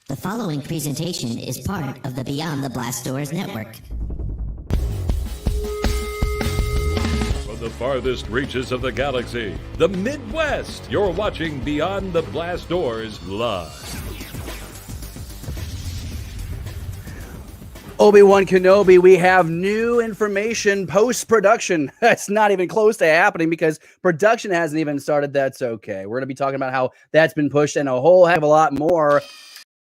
The following presentation is part of the Beyond the Blast Doors network. From the farthest reaches of the galaxy, the Midwest, you're watching Beyond the Blast Doors live. Obi-Wan Kenobi, we have new information post-production. That's not even close to happening because production hasn't even started. That's okay. We're going to be talking about how that's been pushed and a whole heck of a lot more.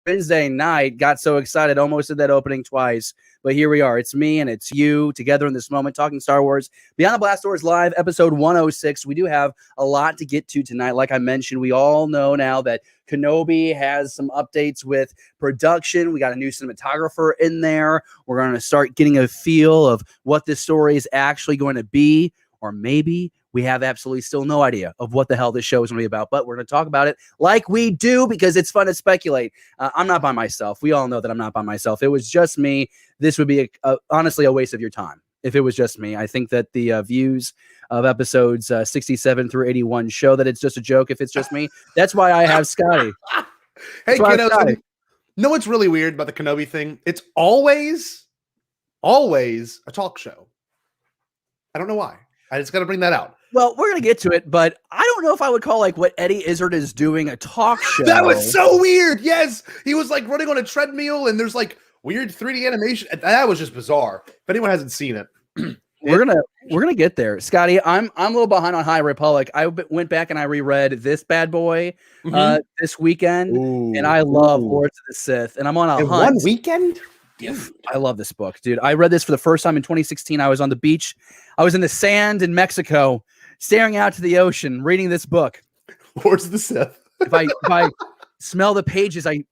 Wednesday night, got so excited, almost did that opening twice. But here we are. It's me and it's you together in this moment talking Star Wars. Beyond the Blast Doors Live, episode 106. We do have a lot to get to tonight. Like I mentioned, we all know now that Kenobi has some updates with production. We got a new cinematographer in there. We're going to start getting a feel of what this story is actually going to be, or maybe we have absolutely still no idea of what the hell this show is going to be about, but we're going to talk about it like we do because it's fun to speculate. I'm not by myself. We all know that I'm not by myself. If it was just me, this would be honestly a waste of your time. If it was just me, I think that the views of episodes 67 through 81 show that it's just a joke if it's just me. That's why I have Scotty. Hey, kiddos. No, what's really weird about the Kenobi thing? It's always a talk show. I don't know why. I just got to bring that out. Well, we're going to get to it, but I don't know if I would call like what Eddie Izzard is doing a talk show. That was so weird. Yes. He was like running on a treadmill and there's like weird 3D animation. That was just bizarre. If anyone hasn't seen it. We're gonna get there, Scotty. I'm a little behind on High Republic. I went back and I reread this bad boy this weekend, and I love Lords of the Sith. And I'm on a hunt. One weekend? I love this book, dude. I read this for the first time in 2016. I was on the beach. I was in the sand in Mexico, staring out to the ocean, reading this book. Lords of the Sith. If I smell the pages, I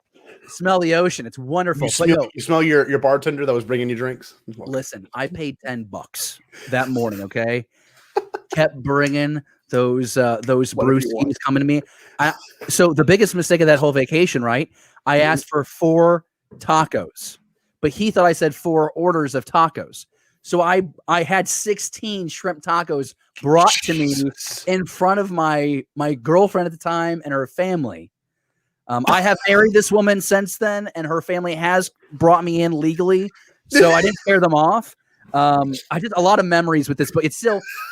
smell the ocean. It's wonderful. You smell your bartender that was bringing you drinks? Listen, I paid $10 that morning, okay? Kept bringing those brewskis coming to me. So the biggest mistake of that whole vacation, right? I asked for 4 tacos, but he thought I said 4 orders of tacos. So I had 16 shrimp tacos brought to me in front of my girlfriend at the time and her family. I have married this woman since then, and her family has brought me in legally, so I didn't scare them off. I did a lot of memories with this, but it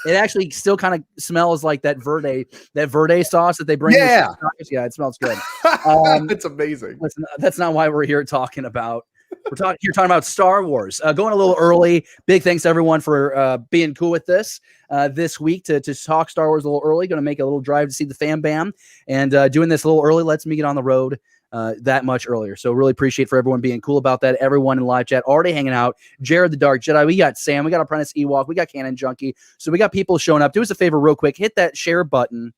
actually still kind of smells like that verde sauce that they bring. Yeah, it smells good. It's amazing. Listen, that's not why we're here talking about. We're talking about Star Wars. Going a little early. Big thanks to everyone for being cool with this week to talk Star Wars a little early. Going to make a little drive to see the Fam Bam, and doing this a little early lets me get on the road that much earlier. So really appreciate for everyone being cool about that. Everyone in live chat already hanging out. Jared the Dark Jedi. We got Sam. We got Apprentice Ewok. We got Canon Junkie. So we got people showing up. Do us a favor real quick. Hit that share button.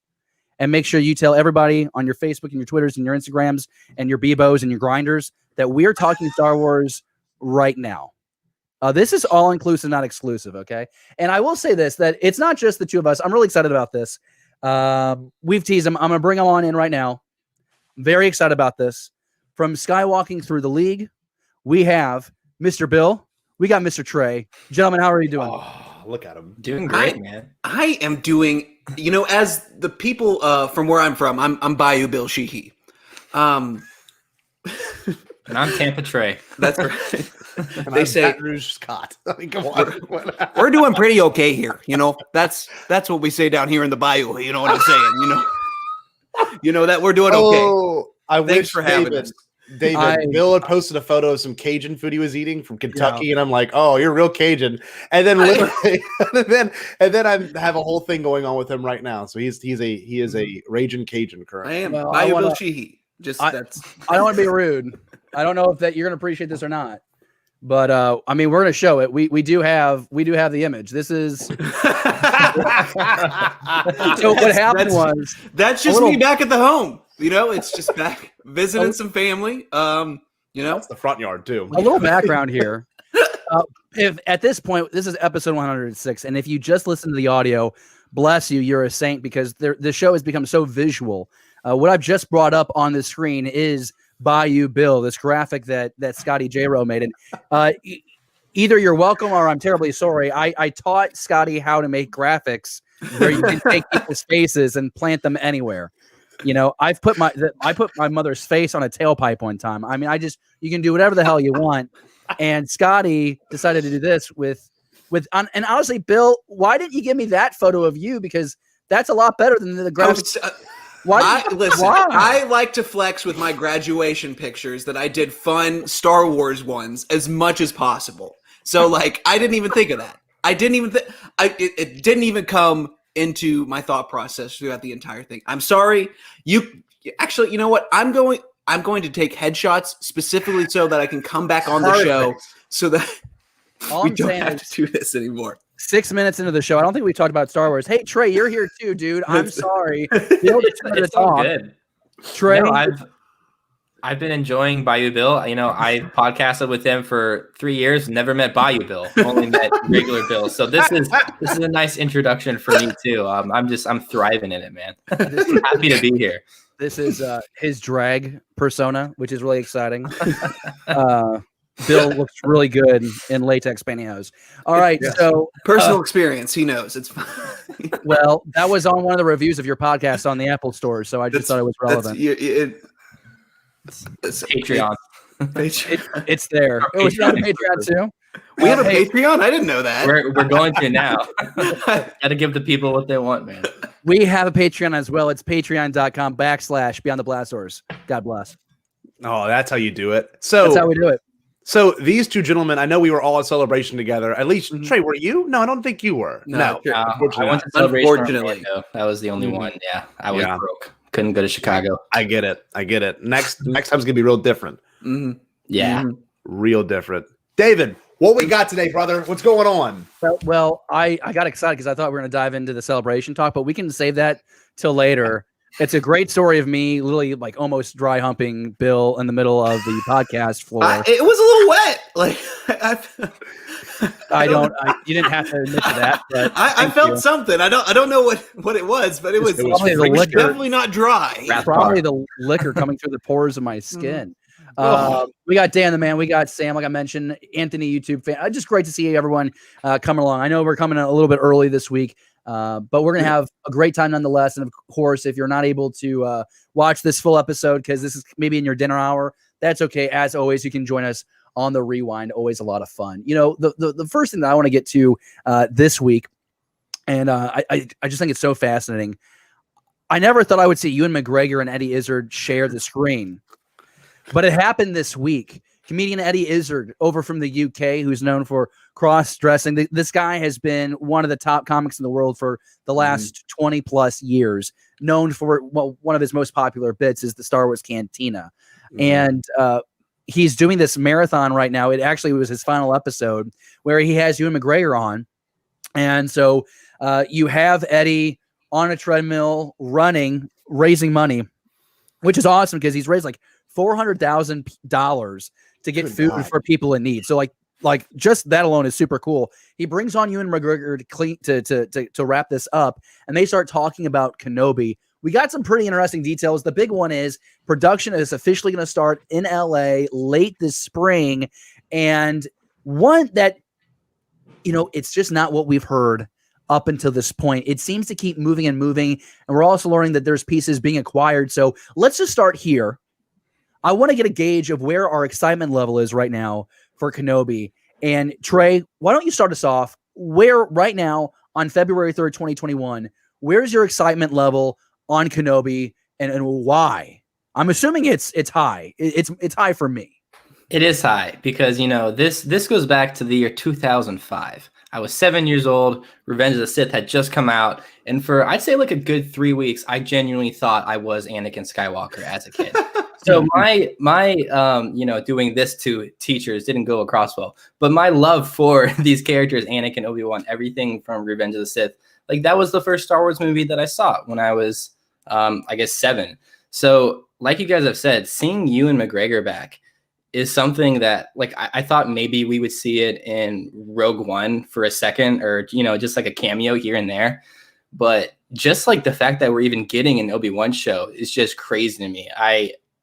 And make sure you tell everybody on your Facebook and your Twitters and your Instagrams and your Bebos and your Grinders that we're talking Star Wars right now. This is all inclusive, not exclusive, okay? And I will say this, that it's not just the two of us. I'm really excited about this. We've teased him. I'm going to bring him on in right now. I'm very excited about this. From Skywalking Through the League, we have Mr. Bill. We got Mr. Trey. Gentlemen, how are you doing? Oh, look at him. Doing great, man. I am doing, as the people from where I'm from, I'm Bayou Bill Sheehy. And I'm Tampa Trey. That's right. And they say Baton Rouge Scott. I mean, come on. We're doing pretty okay here. That's what we say down here in the Bayou. You know what I'm saying? That we're doing okay. Oh, Thanks wish for having us. Bill had posted a photo of some Cajun food he was eating from Kentucky, and I'm like, "Oh, you're real Cajun." And then literally, and then I have a whole thing going on with him right now. So he is a raging Cajun currently. I am Bayou Bill Sheehy. I don't want to be rude. I don't know if that you're going to appreciate this or not, but we're going to show it. We do have the image. This is so what happened was that's just me back at the home. It's just back visiting some family. That's the front yard too. A little background here. If at this point, this is episode 106, and if you just listen to the audio, bless you, you're a saint because the show has become so visual. What I've just brought up on the screen is Bayou Bill, this graphic that Scotty J. Rowe made. And either you're welcome or I'm terribly sorry. I taught Scotty how to make graphics where you can take people's faces and plant them anywhere. I put my mother's face on a tailpipe one time. I mean, you can do whatever the hell you want. And Scotty decided to do this and honestly, Bill, why didn't you give me that photo of you? Because that's a lot better than the graphics. Listen, I like to flex with my graduation pictures that I did fun Star Wars ones as much as possible. So, like, I didn't even think of that. I didn't even it didn't even come into my thought process throughout the entire thing. I'm sorry. You know what? I'm going to take headshots specifically so that I can come back on the show so that we don't have to do this anymore. 6 minutes into the show, I don't think we talked about Star Wars. Hey, Trey, you're here too, dude. I'm sorry. It's all good. Trey, I've been enjoying Bayou Bill. I podcasted with him for 3 years. Never met Bayou Bill. Only met regular Bill. So this is a nice introduction for me too. I'm thriving in it, man. Happy to be here. This is his drag persona, which is really exciting. Bill looks really good in latex pantyhose. All right, so personal experience, he knows it's fine. Well, that was on one of the reviews of your podcast on the Apple Store, so I just thought it was relevant. It's Patreon. It's there. Oh, it's on Patreon too. We have a Patreon? I didn't know that. We're going to now. Got to give the people what they want, man. We have a Patreon as well. It's patreon.com/Beyond the Blast Doors. God bless. Oh, that's how you do it. So that's how we do it. So these two gentlemen, I know we were all at Celebration together. At least, Trey, were you? No, I don't think you were. No. I went to Celebration. Unfortunately. That was the only one. Yeah, I was broke. Couldn't go to Chicago. I get it. Next time's going to be real different. Mm-hmm. Yeah. Mm-hmm. Real different. David, what we got today, brother? What's going on? Well, I got excited because I thought we were going to dive into the Celebration talk, but we can save that till later. It's a great story of me literally like almost dry humping Bill in the middle of the podcast floor. It was a little wet. Like you didn't have to admit to that, but I felt something. I don't know what it was, but it was definitely not dry. Probably the liquor coming through the pores of my skin. We got Dan the Man, we got Sam, like I mentioned, Anthony, YouTube fan. Just great to see everyone coming along. I know we're coming a little bit early this week. But we're going to have a great time nonetheless. And of course, if you're not able to watch this full episode, because this is maybe in your dinner hour, that's okay. As always, you can join us on the rewind. Always a lot of fun. The first thing that I want to get to this week, and I just think it's so fascinating. I never thought I would see Ewan McGregor and Eddie Izzard share the screen, but it happened this week. Comedian Eddie Izzard over from the UK, who's known for cross-dressing. This guy has been one of the top comics in the world for the last 20 plus years, known for one of his most popular bits is the Star Wars Cantina. And he's doing this marathon right now. It actually was his final episode where he has Ewan McGregor on. And so you have Eddie on a treadmill running, raising money, which is awesome because he's raised like $400,000 to get food for people in need. So like just that alone is super cool. He brings on Ewan McGregor to wrap this up, and they start talking about Kenobi. We got some pretty interesting details. The big one is production is officially going to start in LA late this spring, and one that it's just not what we've heard up until this point. It seems to keep moving, and we're also learning that there's pieces being acquired. So let's just start here. I want to get a gauge of where our excitement level is right now for Kenobi. And Trey, why don't you start us off? Where right now on February 3rd, 2021, where's your excitement level on Kenobi and why? I'm assuming it's high. It's high for me. It is high because, this goes back to the year 2005. I was 7 years old. Revenge of the Sith had just come out. And for, I'd say like a good 3 weeks, I genuinely thought I was Anakin Skywalker as a kid. So my doing this to teachers didn't go across well. But my love for these characters, Anakin, Obi-Wan, everything from Revenge of the Sith, like that was the first Star Wars movie that I saw when I was, 7. So like you guys have said, seeing Ewan McGregor back is something that like I thought maybe we would see it in Rogue One for a second or, just like a cameo here and there. But just like the fact that we're even getting an Obi-Wan show is just crazy to me.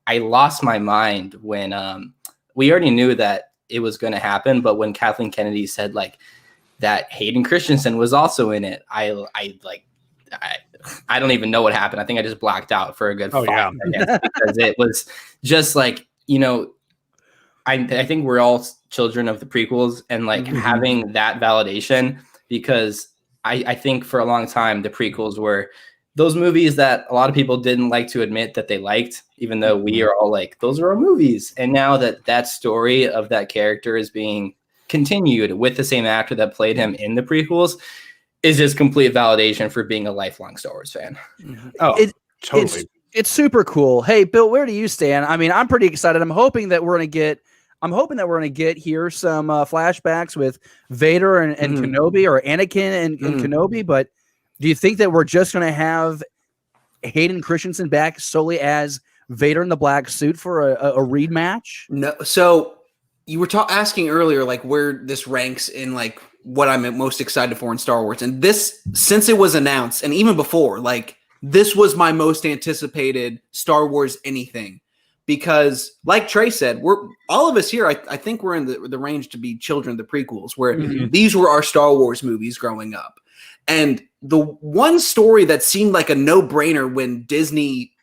I lost my mind when we already knew that it was going to happen. But when Kathleen Kennedy said like that Hayden Christensen was also in it, I don't even know what happened. I think I just blacked out for a good 5 yeah. minutes because it was just like, you know, I think we're all children of the prequels, and like having that validation, because I think for a long time the prequels were those movies that a lot of people didn't like to admit that they liked, even though we are all like, those are our movies. And now that story of that character is being continued with the same actor that played him in the prequels is just complete validation for being a lifelong Star Wars fan. Oh, totally. It's super cool. Hey, Bill, where do you stand? I mean, I'm pretty excited. I'm hoping that we're going to get here some flashbacks with Vader and Kenobi, or Anakin and Kenobi. But do you think that we're just going to have Hayden Christensen back solely as Vader in the black suit for a read match? No. So you were asking earlier, like where this ranks in like what I'm most excited for in Star Wars. And this, since it was announced, and even before, like this was my most anticipated Star Wars anything. Because like Trey said, we're all of us here, I think we're in the range to be children of the prequels, where these were our Star Wars movies growing up. And the one story that seemed like a no-brainer when Disney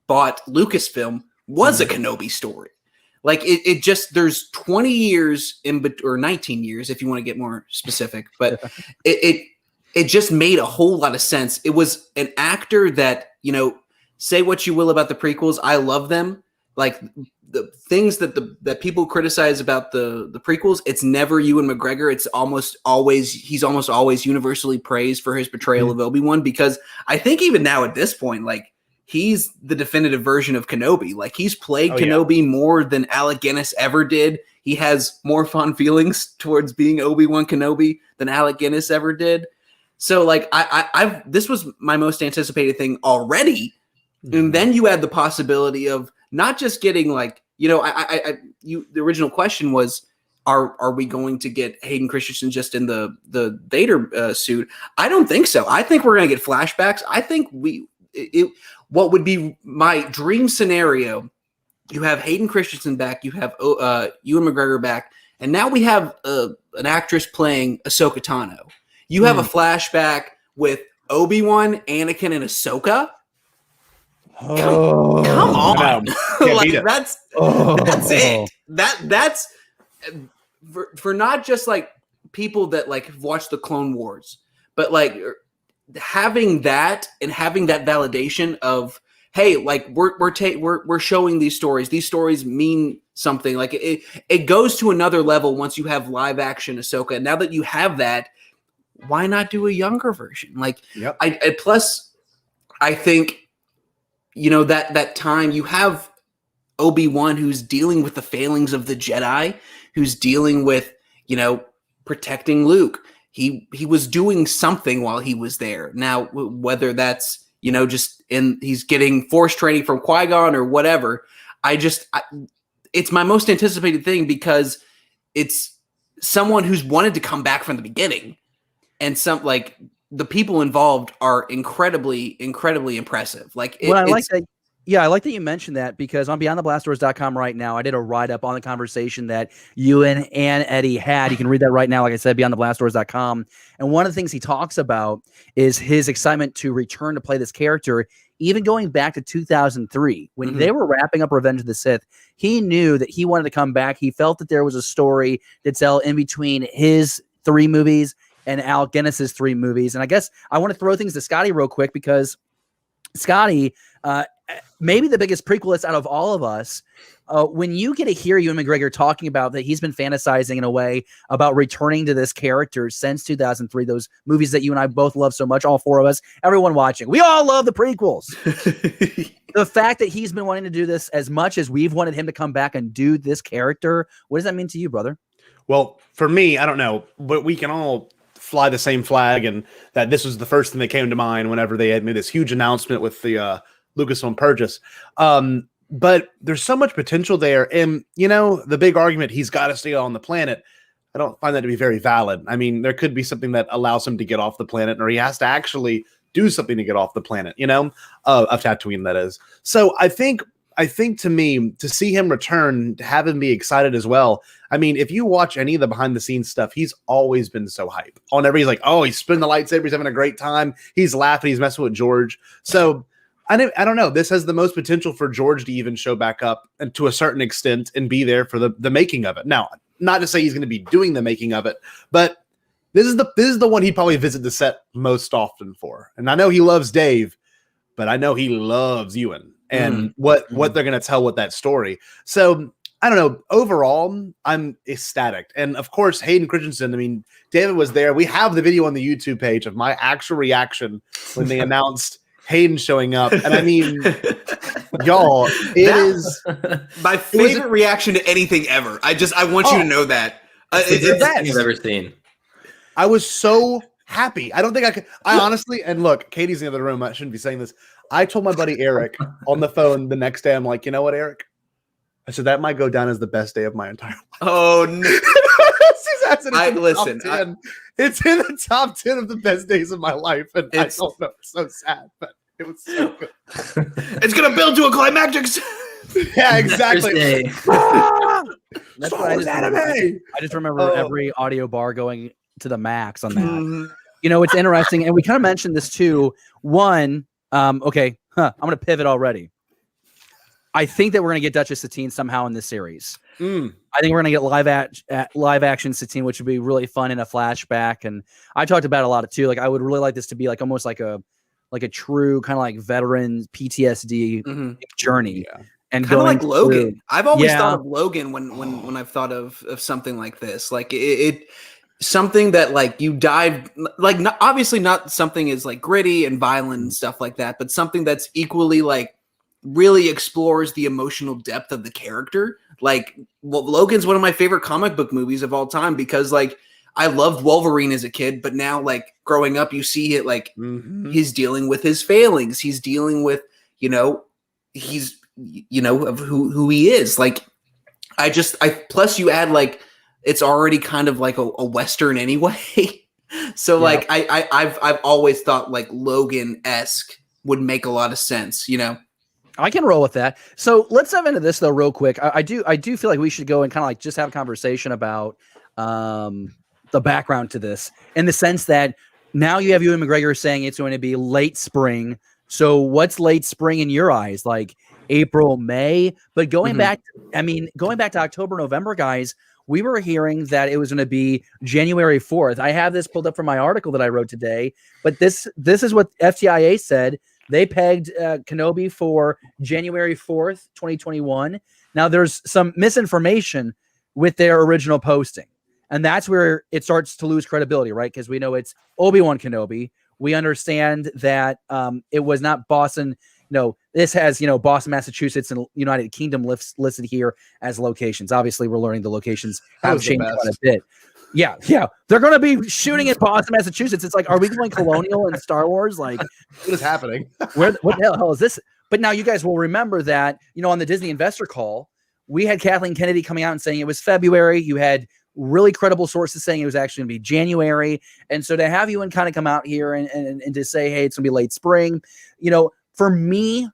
bought Lucasfilm was a Kenobi story. Like it just, there's 20 years or 19 years if you want to get more specific, but it just made a whole lot of sense. It was an actor that, you know, say what you will about the prequels, I love them. Like the things that people criticize about the prequels, it's never Ewan McGregor. It's he's almost always universally praised for his portrayal of Obi-Wan, because I think even now at this point, like he's the definitive version of Kenobi. Like he's played Kenobi more than Alec Guinness ever did. He has more fond feelings towards being Obi-Wan Kenobi than Alec Guinness ever did. So like this was my most anticipated thing already. And then you add the possibility of not just getting like, you know, the original question was, are we going to get Hayden Christensen just in the Vader suit? I don't think so. I think we're going to get flashbacks. I think what would be my dream scenario, you have Hayden Christensen back, you have Ewan McGregor back, and now we have an actress playing Ahsoka Tano. You have a flashback with Obi-Wan, Anakin, and Ahsoka. Come on. Like that's it. That's for not just like people that like have watched the Clone Wars, but like having that and having that validation of, hey, like we're showing these stories. These stories mean something. Like it goes to another level once you have live action Ahsoka. And now that you have that, why not do a younger version? Like, plus I think, you know, that time you have Obi-Wan who's dealing with the failings of the Jedi, who's dealing with, you know, protecting Luke. He was doing something while he was there. Now, whether that's, you know, just he's getting force training from Qui-Gon or whatever, it's my most anticipated thing because it's someone who's wanted to come back from the beginning, and the people involved are incredibly, incredibly impressive. Like, I like that. Yeah, I like that you mentioned that, because on BeyondTheBlastDoors.com right now, I did a write-up on the conversation that Ewan and Eddie had. You can read that right now, like I said, BeyondTheBlastDoors.com. And one of the things he talks about is his excitement to return to play this character, even going back to 2003. When they were wrapping up Revenge of the Sith, he knew that he wanted to come back. He felt that there was a story to tell in between his 3 movies and Alec Guinness's 3 movies. And I guess I want to throw things to Scotty real quick, because Scotty, maybe the biggest prequelist out of all of us, when you get to hear Ewan McGregor talking about that he's been fantasizing in a way about returning to this character since 2003, those movies that you and I both love so much, all 4 of us, everyone watching, we all love the prequels. The fact that he's been wanting to do this as much as we've wanted him to come back and do this character, what does that mean to you, brother? Well, for me, I don't know, but we can all fly the same flag, and that this was the first thing that came to mind whenever they had made this huge announcement with the Lucasfilm purchase. But there's so much potential there. And, you know, the big argument, he's got to stay on the planet, I don't find that to be very valid. I mean, there could be something that allows him to get off the planet, or he has to actually do something to get off the planet, you know, of Tatooine, that is. So I think I think to me, to see him return, to have him be excited as well. I mean, if you watch any of the behind the scenes stuff, he's always been so hype. He's like, oh, he's spinning the lightsaber, he's having a great time, he's laughing, he's messing with George. So I don't know. This has the most potential for George to even show back up and to a certain extent and be there for the making of it. Now, not to say he's going to be doing the making of it, but this is the one he'd probably visit the set most often for. And I know he loves Dave, but I know he loves Ewan and what they're going to tell with that story. So I don't know. Overall, I'm ecstatic. And of course, Hayden Christensen, I mean, David was there. We have the video on the YouTube page of my actual reaction when they announced Hayden showing up. And I mean, y'all, it is my favorite reaction to anything ever. I want you to know that. It's the best you've ever seen. I was so happy. I don't think I could. I honestly, and look, Katie's in the other room. I shouldn't be saying this. I told my buddy Eric on the phone the next day, I'm like, you know what, Eric? I said, that might go down as the best day of my entire life. Oh, no. It's in the top 10 of the best days of my life. And I don't know. It's so sad, but it was so good. It's going to build to a climactic. Yeah, exactly. That's what I just remember every audio bar going to the max on that. You know, it's interesting. And we kind of mentioned this too. One, I'm going to pivot already. I think that we're going to get Duchess Satine somehow in this series. I think we're going to get live action Satine, which would be really fun in a flashback. And I talked about it a lot too. Like, I would really like this to be like almost like a true kind of like veteran PTSD journey. Yeah. And kind of like Logan. I've always thought of Logan when I've thought of something like this. Like it something that like you dive, like not, obviously not something is like gritty and violent and stuff like that, but something that's equally like really explores the emotional depth of the character. Like, well, Logan's one of my favorite comic book movies of all time because like I loved Wolverine as a kid, but now like growing up, you see it like he's dealing with his failings. He's dealing with, he's of who he is. Like plus you add like, it's already kind of like a Western anyway. So like I've always thought like Logan-esque would make a lot of sense, I can roll with that. So let's dive into this though, real quick. I do feel like we should go and kind of like just have a conversation about the background to this, in the sense that now you have Ewan McGregor saying it's going to be late spring. So what's late spring in your eyes? Like April, May? But going back to October, November, guys, we were hearing that it was going to be January 4th. I have this pulled up from my article that I wrote today, but this is what FTIA said. They pegged Kenobi for January 4th, 2021. Now, there's some misinformation with their original posting, and that's where it starts to lose credibility, right? Because we know it's Obi-Wan Kenobi. We understand that it was not Boston. This has, Boston, Massachusetts, and United Kingdom listed here as locations. Obviously, we're learning the locations have changed quite a bit. Yeah. They're going to be shooting in Boston, Massachusetts. It's like, are we going colonial in Star Wars? Like, what is happening? What the hell is this? But now you guys will remember that, on the Disney investor call, we had Kathleen Kennedy coming out and saying it was February. You had really credible sources saying it was actually going to be January. And so to have Ewan kind of come out here and to say, hey, it's going to be late spring, for me,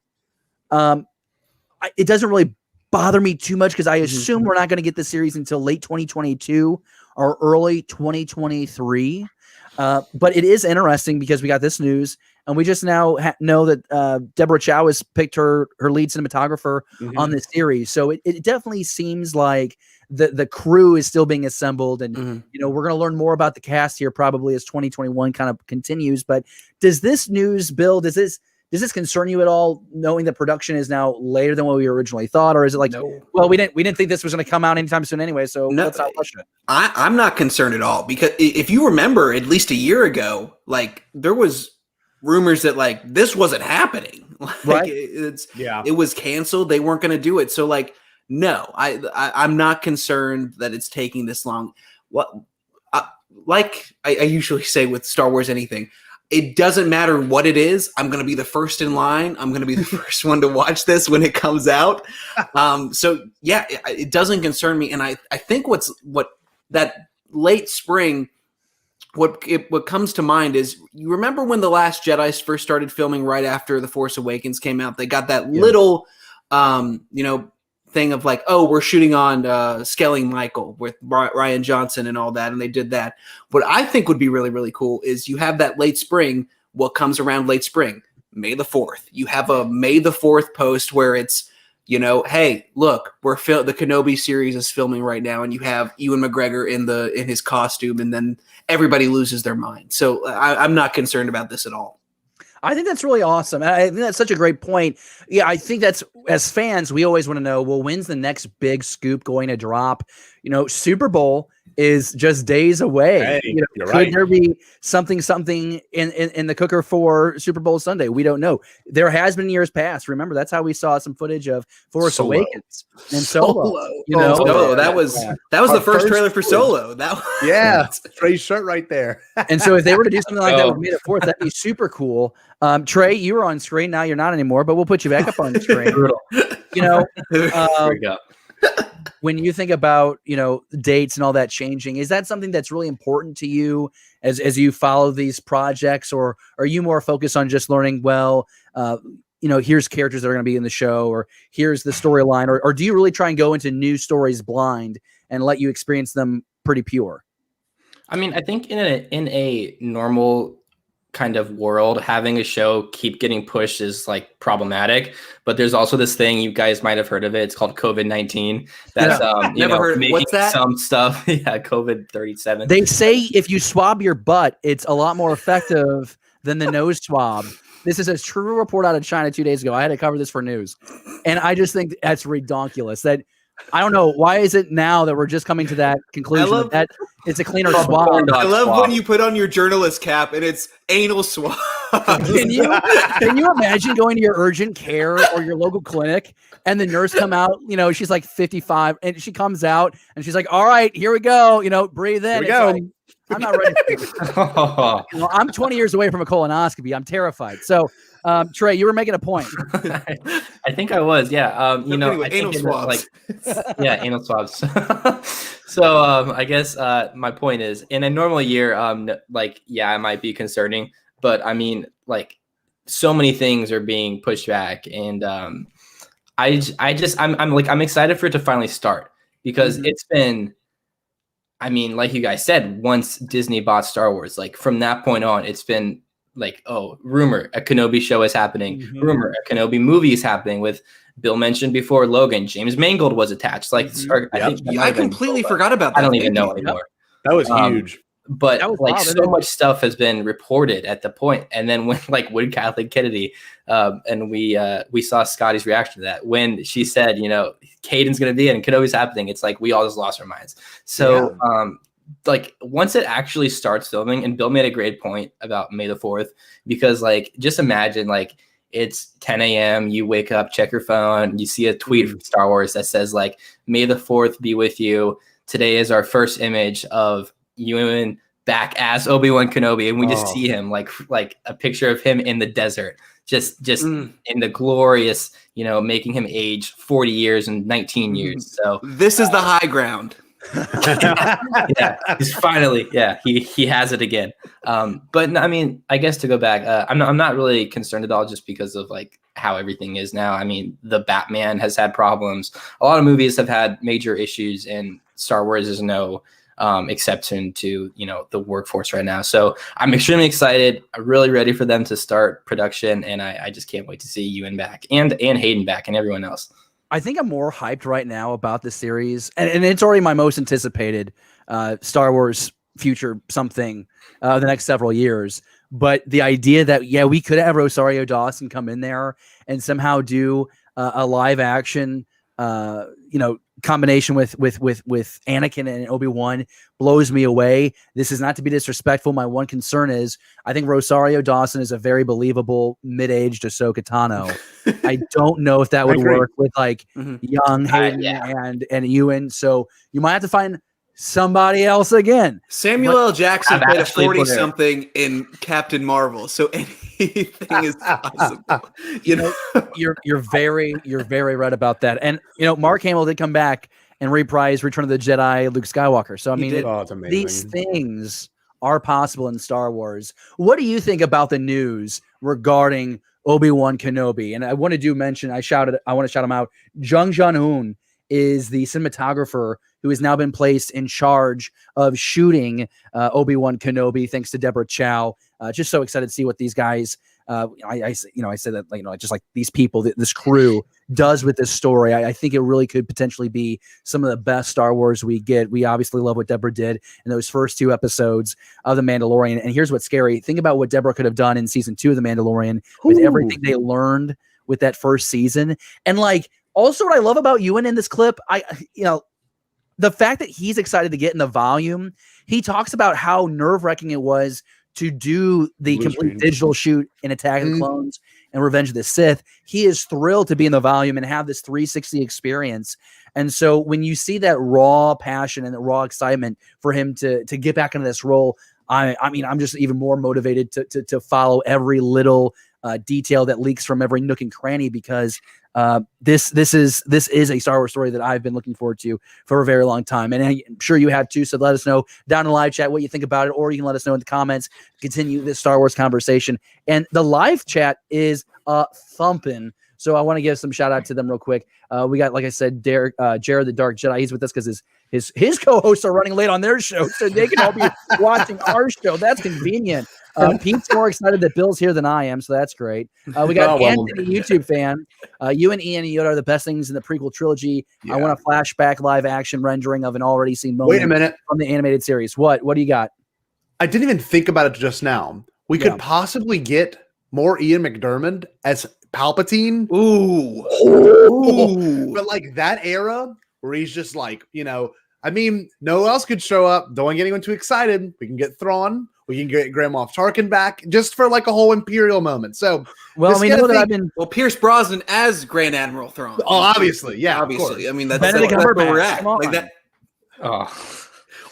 it doesn't really bother me too much because I assume we're not going to get the series until late 2022 or early 2023. But it is interesting because we got this news, and we just now know that Deborah Chow has picked her lead cinematographer on this series. So it definitely seems like the crew is still being assembled, and we're going to learn more about the cast here probably as 2021 kind of continues. But does this news, Bill, does this concern you at all, knowing that production is now later than what we originally thought? Or is it like, well, we didn't think this was going to come out anytime soon anyway, so let's not rush it? I'm not concerned at all, because if you remember at least a year ago, like there was rumors that like this wasn't happening. Like, right. It was canceled. They weren't going to do it. So like, no, I'm not concerned that it's taking this long. Like I usually say with Star Wars, anything, it doesn't matter what it is. I'm going to be the first in line. I'm going to be the first one to watch this when it comes out. So yeah, it doesn't concern me. And I think what that late spring, what comes to mind is, you remember when The Last Jedi first started filming right after The Force Awakens came out? They got that little thing of like, oh, we're shooting on Scaling Michael with Ryan Johnson and all that, and they did that. What I think would be really, really cool is you have that late spring. What comes around late spring? May the 4th. You have a May the 4th post where it's, hey, look, the Kenobi series is filming right now, and you have Ewan McGregor in his costume, and then everybody loses their mind. So I'm not concerned about this at all. I think that's really awesome. I think that's such a great point. Yeah, I think that's, as fans, we always want to know, well, when's the next big scoop going to drop? Super Bowl is just days away. Hey, you're could right. there be something in the cooker for Super Bowl Sunday? We don't know. There has been years past. Remember, that's how we saw some footage of Force Solo. Awakens and Solo. Solo. That was the first trailer for Solo. Yeah, Trey's shirt right there. And so if they were to do something like that with May the 4th, that'd be super cool. Trey, you were on screen. Now you're not anymore, but we'll put you back up on screen. There we go. When you think about, dates and all that changing, is that something that's really important to you as you follow these projects, or are you more focused on just learning, here's characters that are going to be in the show, or here's the storyline, or do you really try and go into new stories blind and let you experience them pretty pure? I mean, I think in a normal kind of world, having a show keep getting pushed is like problematic, but there's also this thing, you guys might have heard of it, it's called COVID-19. That's never heard. What's that? Some stuff. Yeah, COVID-37. They say if you swab your butt, it's a lot more effective than the nose swab. This is a true report out of China 2 days ago. I had to cover this for news, and I just think that's redonkulous. That I don't know, why is it now that we're just coming to that conclusion that it's a cleaner swab? I love when you put on your journalist cap and it's anal swab. Can you imagine going to your urgent care or your local clinic and the nurse come out, she's like 55 and she comes out and she's like, all right, here we go, breathe in. Here we go. Like, I'm not ready. I'm 20 years away from a colonoscopy. I'm terrified. So, Trey, you were making a point. I think I was, yeah. Anyway, I think anal swabs. Anal swabs. So, I guess my point is, in a normal year, it might be concerning, but I mean, so many things are being pushed back, and I'm excited for it to finally start, because it's been. I mean, like you guys said, once Disney bought Star Wars, from that point on, it's been rumor, a Kenobi show is happening. Rumor, a Kenobi movie is happening. With Bill mentioned before, Logan, James Mangold was attached. I completely forgot about that. I don't even know anymore. That was huge. But so much stuff has been reported at the point. And then when Wood Kathleen Kennedy, and we saw Scotty's reaction to that when she said, Caden's going to be in and Kenobi's happening. It's like we all just lost our minds. So once it actually starts filming, and Bill made a great point about May the 4th, because just imagine it's 10 a.m. You wake up, check your phone, you see a tweet from Star Wars that says May the 4th be with you. Today is our first image of Ewan back as Obi-Wan Kenobi, and we just see him like a picture of him in the desert, just in the glorious, making him age 40 years and 19 years. So this is the high ground. Yeah, he's finally, he has it again. But I mean, I guess to go back, I'm not really concerned at all, just because of how everything is now. I mean, the Batman has had problems. A lot of movies have had major issues, and Star Wars is no exception to the workforce right now. So I'm extremely excited. I'm really ready for them to start production, and I just can't wait to see Ewan back and Hayden back and everyone else. I think I'm more hyped right now about the series, and it's already my most anticipated Star Wars future something the next several years. But the idea that we could have Rosario Dawson come in there and somehow do a live action combination with Anakin and Obi-Wan blows me away. This is not to be disrespectful. My one concern is I think Rosario Dawson is a very believable mid-aged Ahsoka Tano. I don't know if that would work with young Hayden and Ewan. So you might have to find somebody else again. Samuel L. Jackson played a 40-something in Captain Marvel, so anything is possible. You're very right about that. And Mark Hamill did come back and reprise Return of the Jedi, Luke Skywalker. So I mean, it's amazing. These things are possible in Star Wars. What do you think about the news regarding Obi-Wan Kenobi. And I want to mention, I want to shout him out. Jung Jun-hoon is the cinematographer who has now been placed in charge of shooting Obi-Wan Kenobi, thanks to Deborah Chow. Just so excited to see what these guys, I say that, like, just like these people, this crew does with this story. I think it really could potentially be some of the best Star Wars we get. We obviously love what Deborah did in those first 2 episodes of The Mandalorian. And here's what's scary. Think about what Deborah could have done in season 2 of The Mandalorian with everything they learned with that first season. And like, also what I love about Ewan in this clip, the fact that he's excited to get in the volume, he talks about how nerve-wracking it was to do the complete digital shoot in Attack of the Clones and Revenge of the Sith. He is thrilled to be in the volume and have this 360 experience. And so when you see that raw passion and the raw excitement for him to get back into this role, I mean, I'm just even more motivated to follow every little detail that leaks from every nook and cranny, because this is a Star Wars story that I've been looking forward to for a very long time, and I'm sure you have too. So let us know down in the live chat what you think about it, or you can let us know in the comments. Continue this Star Wars conversation, and the live chat is thumping. So I want to give some shout out to them real quick. We got, like I said, Jared the Dark Jedi. He's with us because his co-hosts are running late on their show, so they can all be watching our show. That's convenient. Pete's more excited that Bill's here than I am, so that's great. We got Anthony, YouTube fan. You and Ian and Yoda are the best things in the prequel trilogy. Yeah. I want a flashback live action rendering of an already seen moment. Wait a minute. From the animated series. What do you got? I didn't even think about it just now. We could possibly get more Ian McDiarmid as Palpatine. Ooh. But like that era where he's just like, I mean, no one else could show up. Don't want to get anyone too excited. We can get Thrawn. We can get Grand Moff Tarkin back just for like a whole Imperial moment. So, well, we know that I've been. Well, Pierce Brosnan as Grand Admiral Thrawn. Oh, obviously, yeah, obviously. I mean, that's where we're at. Like that. Oh.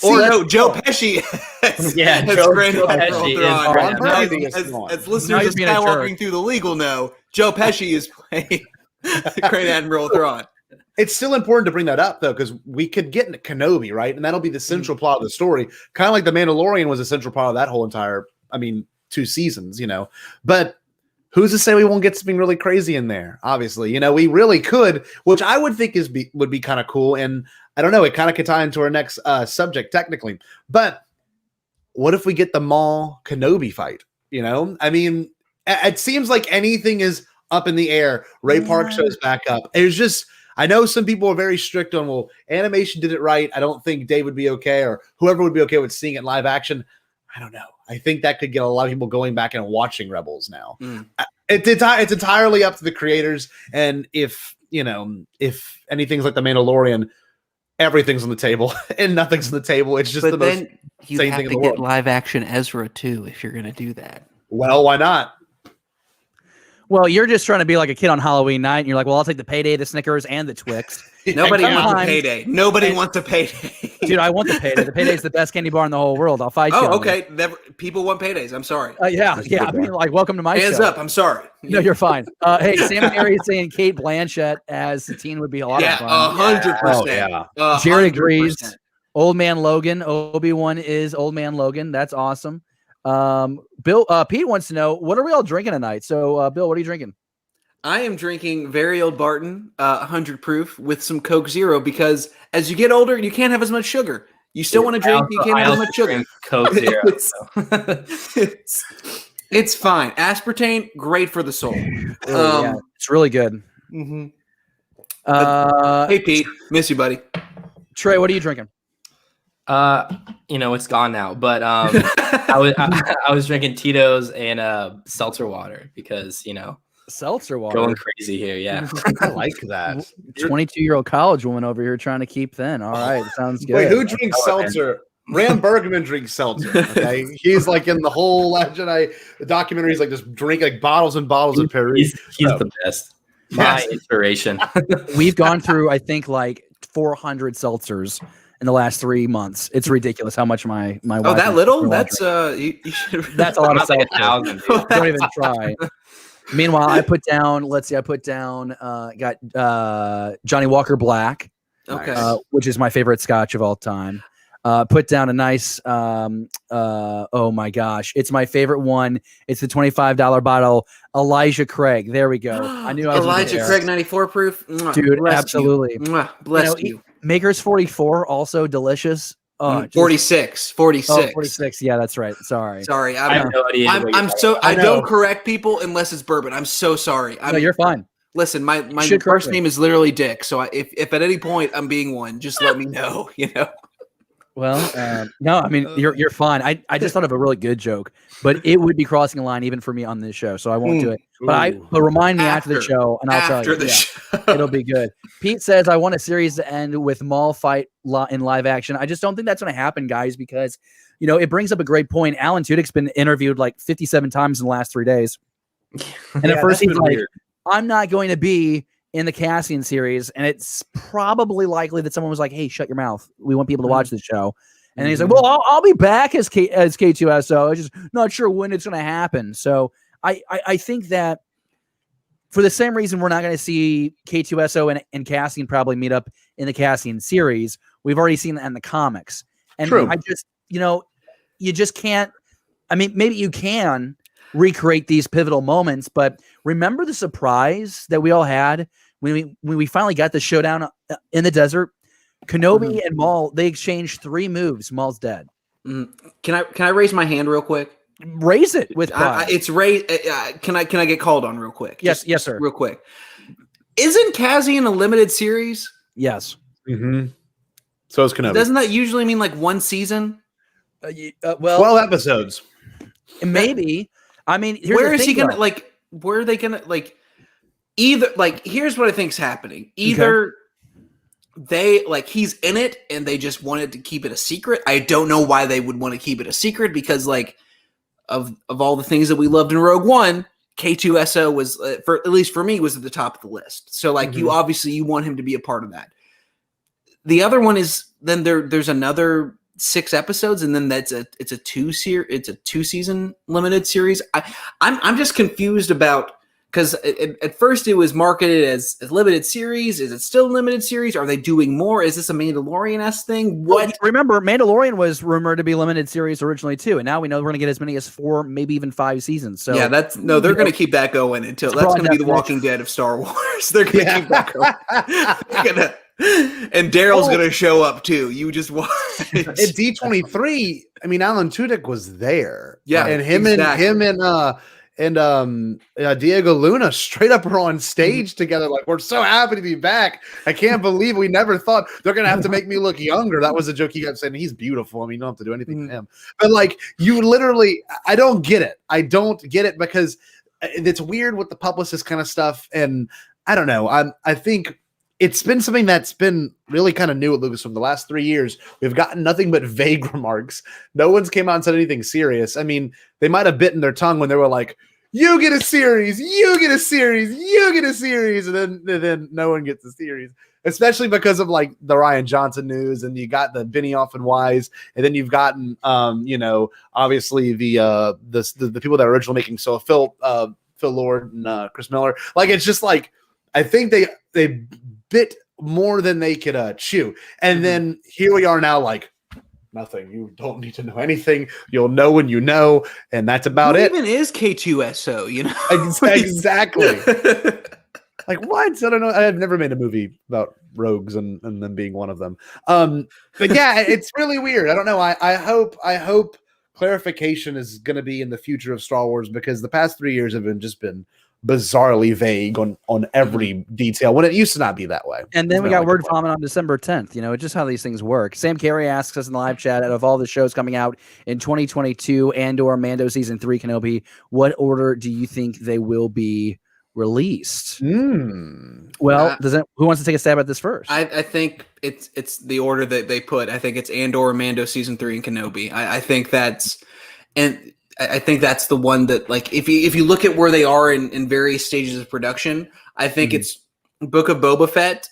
Or Joe Pesci as Grand Admiral Thrawn. As listeners of Skywalking Through the Legal know, Joe Pesci is playing Grand Admiral Thrawn. It's still important to bring that up, though, because we could get into Kenobi, right? And that'll be the central plot of the story. Kind of like The Mandalorian was a central part of that whole entire, 2 seasons, But who's to say we won't get something really crazy in there? Obviously, we really could, which I would think would be kind of cool. And I don't know, it kind of could tie into our next subject technically. But what if we get the Maul Kenobi fight? I mean, it seems like anything is up in the air. Ray Park shows back up. It's just, I know some people are very strict on, well, animation did it right. I don't think Dave would be okay, or whoever would be okay with seeing it in live action. I don't know. I think that could get a lot of people going back and watching Rebels now. It's entirely up to the creators. And if anything's like The Mandalorian, everything's on the table and nothing's on the table. It's just the most insane thing in the world. Live action Ezra too, if you're going to do that. Well, why not? Well, you're just trying to be like a kid on Halloween night, and you're like, well, I'll take the payday, the Snickers, and the Twix. Nobody wants a payday. Nobody wants a payday. Dude, I want the payday. The payday is the best candy bar in the whole world. I'll fight you. Oh, okay. People want paydays. I'm sorry. Yeah. I mean, like, welcome to my show. Hands up. I'm sorry. No, you're fine. Hey, Sam Carey is saying Kate Blanchett as Satine would be a lot of fun. 100%. Jared agrees. Old Man Logan. Obi-Wan is Old Man Logan. That's awesome. Pete wants to know, what are we all drinking tonight? So, Bill, what are you drinking? I am drinking very old Barton, 100 proof with some Coke Zero, because as you get older, you can't have as much sugar. You still want to drink, you can't have as much sugar. Coke Zero. It's fine. Aspartame, great for the soul. It's really good. Mm-hmm. Hey, Pete, miss you, buddy. Trey, what are you drinking? It's gone now, but I was drinking Tito's and seltzer water because seltzer water going crazy here. Yeah. I like that. 22-year-old college woman over here trying to keep thin. All right, sounds good. Wait, who drinks seltzer? Ram Bergman drinks seltzer. Okay, he's like in the whole Jedi documentary. He's like just drink like bottles and bottles of Perrier. He's the best. My inspiration. We've gone through, I think, like 400 seltzers in the last 3 months. It's ridiculous how much my wife. Oh, that little? That's you should. That's a lot of seltzer. Like 1,000. Don't even try. Meanwhile, I put down got Johnny Walker Black, okay, which is my favorite Scotch of all time. put down a nice, oh my gosh, it's my favorite one. It's the $25 bottle, Elijah Craig. There we go. I knew I was Elijah Craig 94 proof. Dude, bless absolutely. You. Bless you. Maker's 44, also delicious. 46. 46. Yeah, that's right. Sorry. I have no idea. I don't correct people unless it's bourbon. I'm so sorry. No, you're fine. Listen, my first name is literally Dick. So if at any point I'm being one, just let me know. Well, no, I mean you're fine. I just thought of a really good joke, but it would be crossing a line even for me on this show, so I won't do it. But remind me after the show, and I'll tell you. It'll be good. Pete says I want a series to end with Maul fight in live action. I just don't think that's going to happen, guys, because it brings up a great point. Alan Tudyk's been interviewed like 57 times in the last 3 days, and at first he's like, "I'm not going to be in the Cassian series," and it's probably likely that someone was like, "Hey, shut your mouth. We want people to watch this show." And he's like, "Well, I'll be back as K2SO. I'm just not sure when it's going to happen." So I think that for the same reason we're not going to see K2SO and Cassian probably meet up in the Cassian series, we've already seen that in the comics. And True. I just, you just can't. I mean, maybe you can recreate these pivotal moments, but remember the surprise that we all had when we finally got the showdown in the desert. Kenobi and Maul, they exchanged 3 moves. Maul's dead. Can I raise my hand real quick? Raise it with pride. It's raised. Can I get called on real quick? Yes, sir. Real quick. Isn't Cassian a limited series? Yes. Mm-hmm. So is Kenobi. Doesn't that usually mean like one season? Well, 12 episodes. Maybe. I mean, where is he gonna where are they gonna either here's what I think's happening. Either they he's in it and they just wanted to keep it a secret. I don't know why they would want to keep it a secret because of all the things that we loved in Rogue One, K2SO was at least for me was at the top of the list. So you obviously want him to be a part of that. The other one is then there's another 6 episodes, and then it's a 2-season limited series. I'm just confused about because at first it was marketed as a limited series. Is it still a limited series? Are they doing more? Is this a Mandalorian-esque thing? What? Well, remember, Mandalorian was rumored to be limited series originally too, and now we know we're going to get as many as 4, maybe even 5 seasons. So yeah, they're going to keep that going until that's going to be the Walking Dead of Star Wars. They're going to keep that going. And Daryl's going to show up too. You just watch. At D23, I mean, Alan Tudyk was there. Yeah, and him and Diego Luna straight up were on stage together. Like, we're so happy to be back. I can't believe we never thought they're going to have to make me look younger. That was a joke he kept saying. He's beautiful. I mean, you don't have to do anything to him. But you literally, I don't get it. I don't get it because it's weird with the publicist kind of stuff. And I don't know. I think it's been something that's been really kind of new at Lucasfilm. The last 3 years, we've gotten nothing but vague remarks. No one's came out and said anything serious. I mean, they might have bitten their tongue when they were like, "You get a series, you get a series, you get a series," and then no one gets a series. Especially because of the Rian Johnson news, and you got the Benioff and Wise, and then you've gotten obviously the people that are originally making Phil Lord and Chris Miller. It's just I think they bit more than they could chew. And then here we are now nothing. You don't need to know anything. You'll know when you know, and that's about it. Even is K2SO, Exactly. What? I don't know. I've never made a movie about rogues and them being one of them. But yeah, it's really weird. I don't know. I hope clarification is going to be in the future of Star Wars, because the past 3 years have been bizarrely vague on every detail when it used to not be that way. And then we got word vomit on December 10th. Just how these things work. Sam Carey asks us in the live chat, out of all the shows coming out in 2022 and/or Mando season 3 Kenobi, what order do you think they will be released? Well, who wants to take a stab at this first? I think it's the order that they put. I think it's Andor, Mando season 3, and Kenobi. I think that's the one that if you look at where they are in various stages of production, I think it's Book of Boba Fett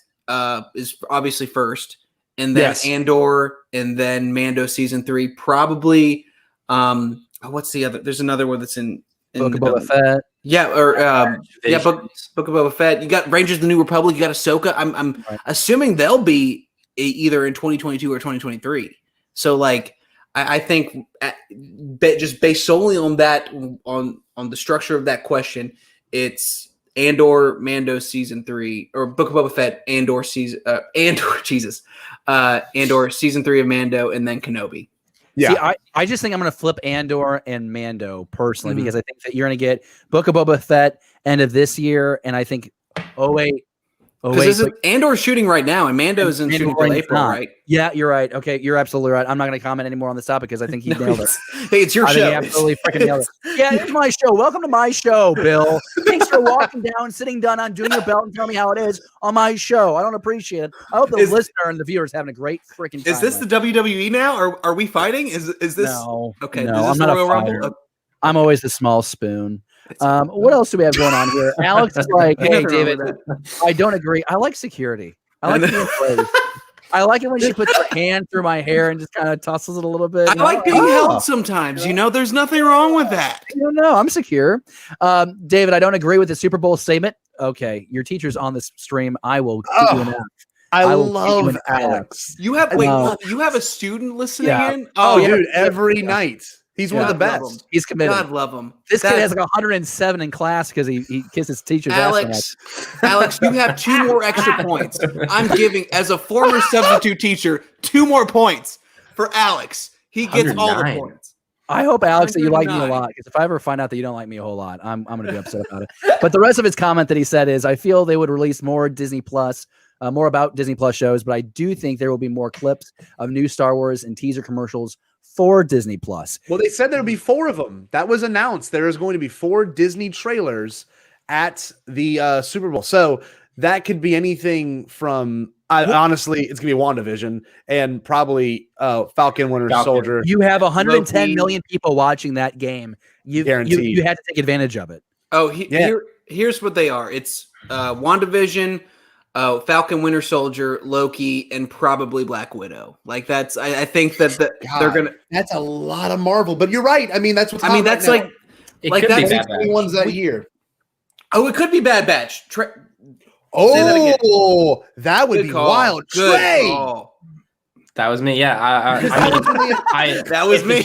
is obviously first, and then Andor, and then Mando season 3. Probably what's the other? There's another one that's in Book of Boba Fett. Yeah, or Book of Boba Fett. You got Rangers of the New Republic. You got Ahsoka. I'm assuming they'll be either in 2022 or 2023. So like I think just based solely on that on the structure of that question, it's Andor, Mando season 3, or Book of Boba Fett, Andor season Andor season 3 of Mando, and then Kenobi. Yeah. See, I just think I'm going to flip Andor and Mando personally because I think that you're going to get Book of Boba Fett end of this year, and I think because Andor's shooting right now, and Mando's in shooting till April, right? Yeah, you're right. Okay, you're absolutely right. I'm not going to comment anymore on this topic because I think he nailed it. Hey, it's your show. He absolutely freaking nailed it. Yeah, it's my show. Welcome to my show, Bill. Thanks for walking down, sitting down, undoing your belt, and telling me how it is on my show. I don't appreciate it. I hope the listener and the viewers having a great freaking time. Is this the WWE now? Or are we fighting? Is this no? Okay, no, is this I'm not a fighter. I'm always the small spoon. What else do we have going on here? Alex is like, hey, David, I don't agree. I like security. I like being afraid. I like it when she puts her hand through my hair and just kind of tussles it a little bit. I like being held sometimes. There's nothing wrong with that. No, I'm secure. David, I don't agree with the Super Bowl statement. Okay, your teacher's on this stream. I will give you an F. I love Alex. You have you have a student listening in? Oh, dude, every night. He's one of the best. He's committed. God love him. This kid has like 107 in class because he kissed his teacher's ass. Alex, you have 2 more extra points. I'm giving, as a former substitute teacher, 2 more points for Alex. He gets all the points. I hope, Alex, that you like me a lot, because if I ever find out that you don't like me a whole lot, I'm going to be upset about it. But the rest of his comment that he said is, I feel they would release more Disney Plus, more about Disney Plus shows, but I do think there will be more clips of new Star Wars and teaser commercials for Disney Plus. Well, they said there would be 4 of them. That was announced. There is going to be 4 Disney trailers at the Super Bowl. So that could be anything from, honestly, it's going to be WandaVision and probably Falcon Winter Soldier. You have 110 million people watching that game. You had to take advantage of it. Oh, here's what they are. It's WandaVision, Falcon, Winter Soldier, Loki, and probably Black Widow. Like that's, I think that they're gonna. That's a lot of Marvel, but you're right. I mean, that's what's. I mean, that's right like that's Bad the ones that year. Oh, it could be Bad Batch. That would be wild. Trey. That was me. Yeah, I mean, that was me.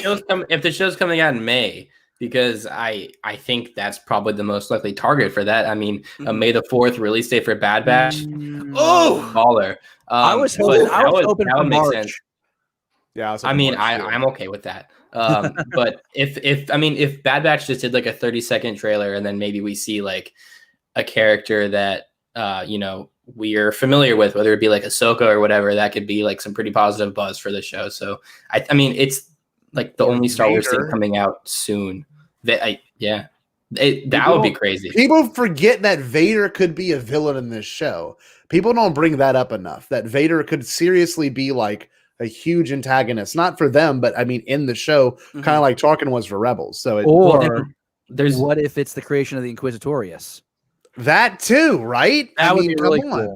If the show's coming out in May, because I think that's probably the most likely target for that. I mean, May the 4th release date for Bad Batch. Oh, baller! I was hoping that would make sense. Yeah, I'm okay with that. But if Bad Batch just did like a 30-second trailer and then maybe we see like a character that we are familiar with, whether it be like Ahsoka or whatever, that could be like some pretty positive buzz for the show. So I mean, it's like the only Star Wars thing coming out soon. That would be crazy. People forget that Vader could be a villain in this show. People don't bring that up enough. That Vader could seriously be like a huge antagonist, not for them, but I mean in the show, kind of like Tarkin was for Rebels. So what if it's the creation of the Inquisitorius? That too, right? That would be really cool.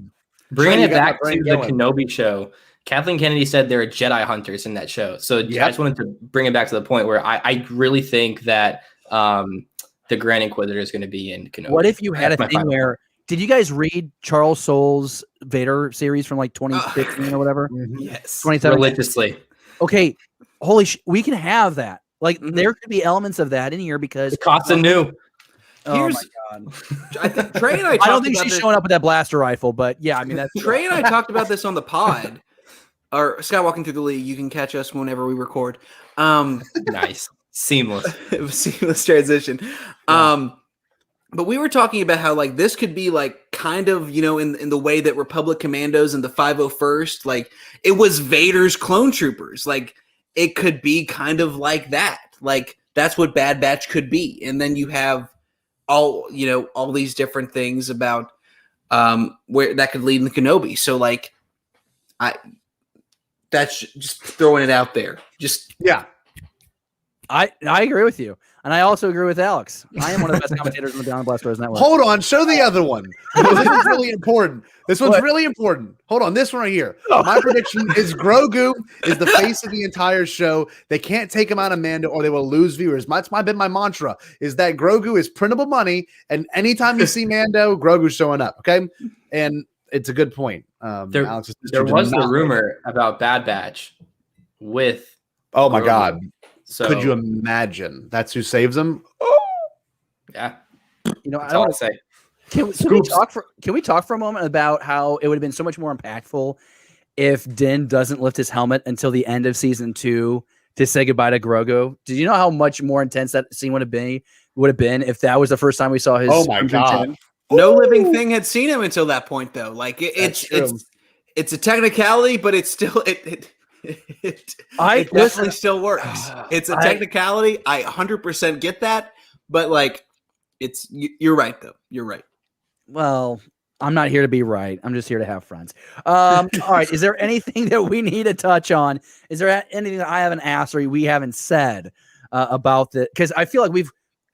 Bringing it back to the Kenobi show, Kathleen Kennedy said there are Jedi hunters in that show. So I just wanted to bring it back to the point where I really think that the Grand Inquisitor is going to be in Kenobi. What if you had a thing where, did you guys read Charles Soule's Vader series from like 2015 or whatever? Yes. 2017? Religiously. Okay. We can have that. Like there could be elements of that in here because it costs a new. Oh my God. I think Trey and I don't think she's showing up with that blaster rifle, but yeah, I mean that's Trey and I talked about this on the pod. Or Skywalking Through the League. You can catch us whenever we record. Nice. Seamless transition. But we were talking about how like this could be like kind of, in the way that Republic Commandos and the 501st, like it was Vader's clone troopers. Like it could be kind of like that. Like that's what Bad Batch could be. And then you have all these different things about where that could lead in Kenobi. So like that's just throwing it out there. I agree with you. And I also agree with Alex. I am one of the best commentators on the Beyond the Blast Doors Network. Hold on. Show the other one. This is really important. This one's really important. Hold on. This one right here. My prediction is Grogu is the face of the entire show. They can't take him out of Mando or they will lose viewers. That's been my mantra is that Grogu is printable money. And anytime you see Mando, Grogu's showing up. Okay. And it's a good point. There was the rumor about Bad Batch with. Oh my Grogu. God! So Could you imagine? That's who saves him. Yeah, You know, that's I all don't I say. Can we talk for a moment about how it would have been so much more impactful if Din doesn't lift his helmet until the end of season 2 to say goodbye to Grogu? Did you know how much more intense that scene would have been if that was the first time we saw his? Oh my God! No living thing had seen him until that point, though. Like it's a technicality, but it's still it definitely still works. It's a technicality. I 100% get that, but like you're right though. You're right. Well, I'm not here to be right. I'm just here to have friends. All right. Is there anything that we need to touch on? Is there anything that I haven't asked or we haven't said about the? Because I feel like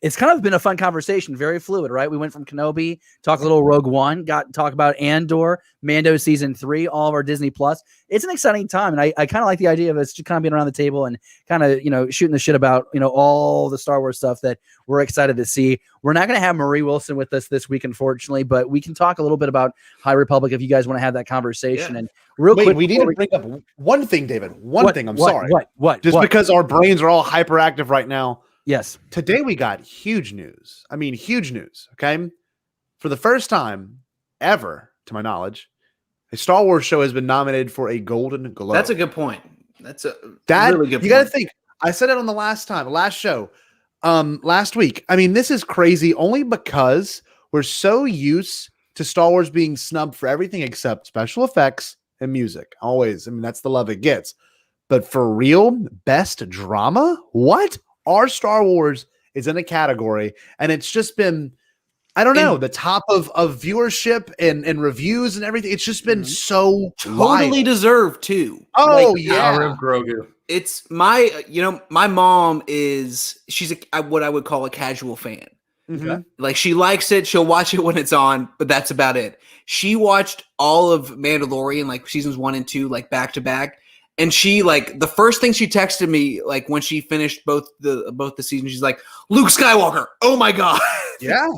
it's kind of been a fun conversation, very fluid, right? We went from Kenobi, talk a little Rogue One, talk about Andor, Mando season 3, all of our Disney Plus. It's an exciting time, and I kind of like the idea of us just kind of being around the table and kind of shooting the shit about all the Star Wars stuff that we're excited to see. We're not going to have Marie Wilson with us this week, unfortunately, but we can talk a little bit about High Republic if you guys want to have that conversation. Yeah. And real quick, we need to bring up one thing, David. One thing. I'm sorry. What? Just because our brains are all hyperactive right now. Yes. Today we got huge news. I mean, huge news. Okay. For the first time ever, to my knowledge, a Star Wars show has been nominated for a Golden Globe. That's a good point. That's a really good point. You got to think. I said it on the last show, last week. I mean, this is crazy only because we're so used to Star Wars being snubbed for everything except special effects and music. Always. I mean, that's the love it gets. But for real, best drama? What? Our Star Wars is in a category, and it's just been, I don't know, the top of viewership and reviews and everything. It's just been so totally deserved too. Oh, Power of Grogu. It's my mom she's what I would call a casual fan. Mm-hmm. Like she likes it. She'll watch it when it's on, but that's about it. She watched all of Mandalorian, like seasons 1 and 2, like back to back. And she the first thing she texted me, like when she finished both the seasons, she's like, Luke Skywalker. Oh my God. Yeah.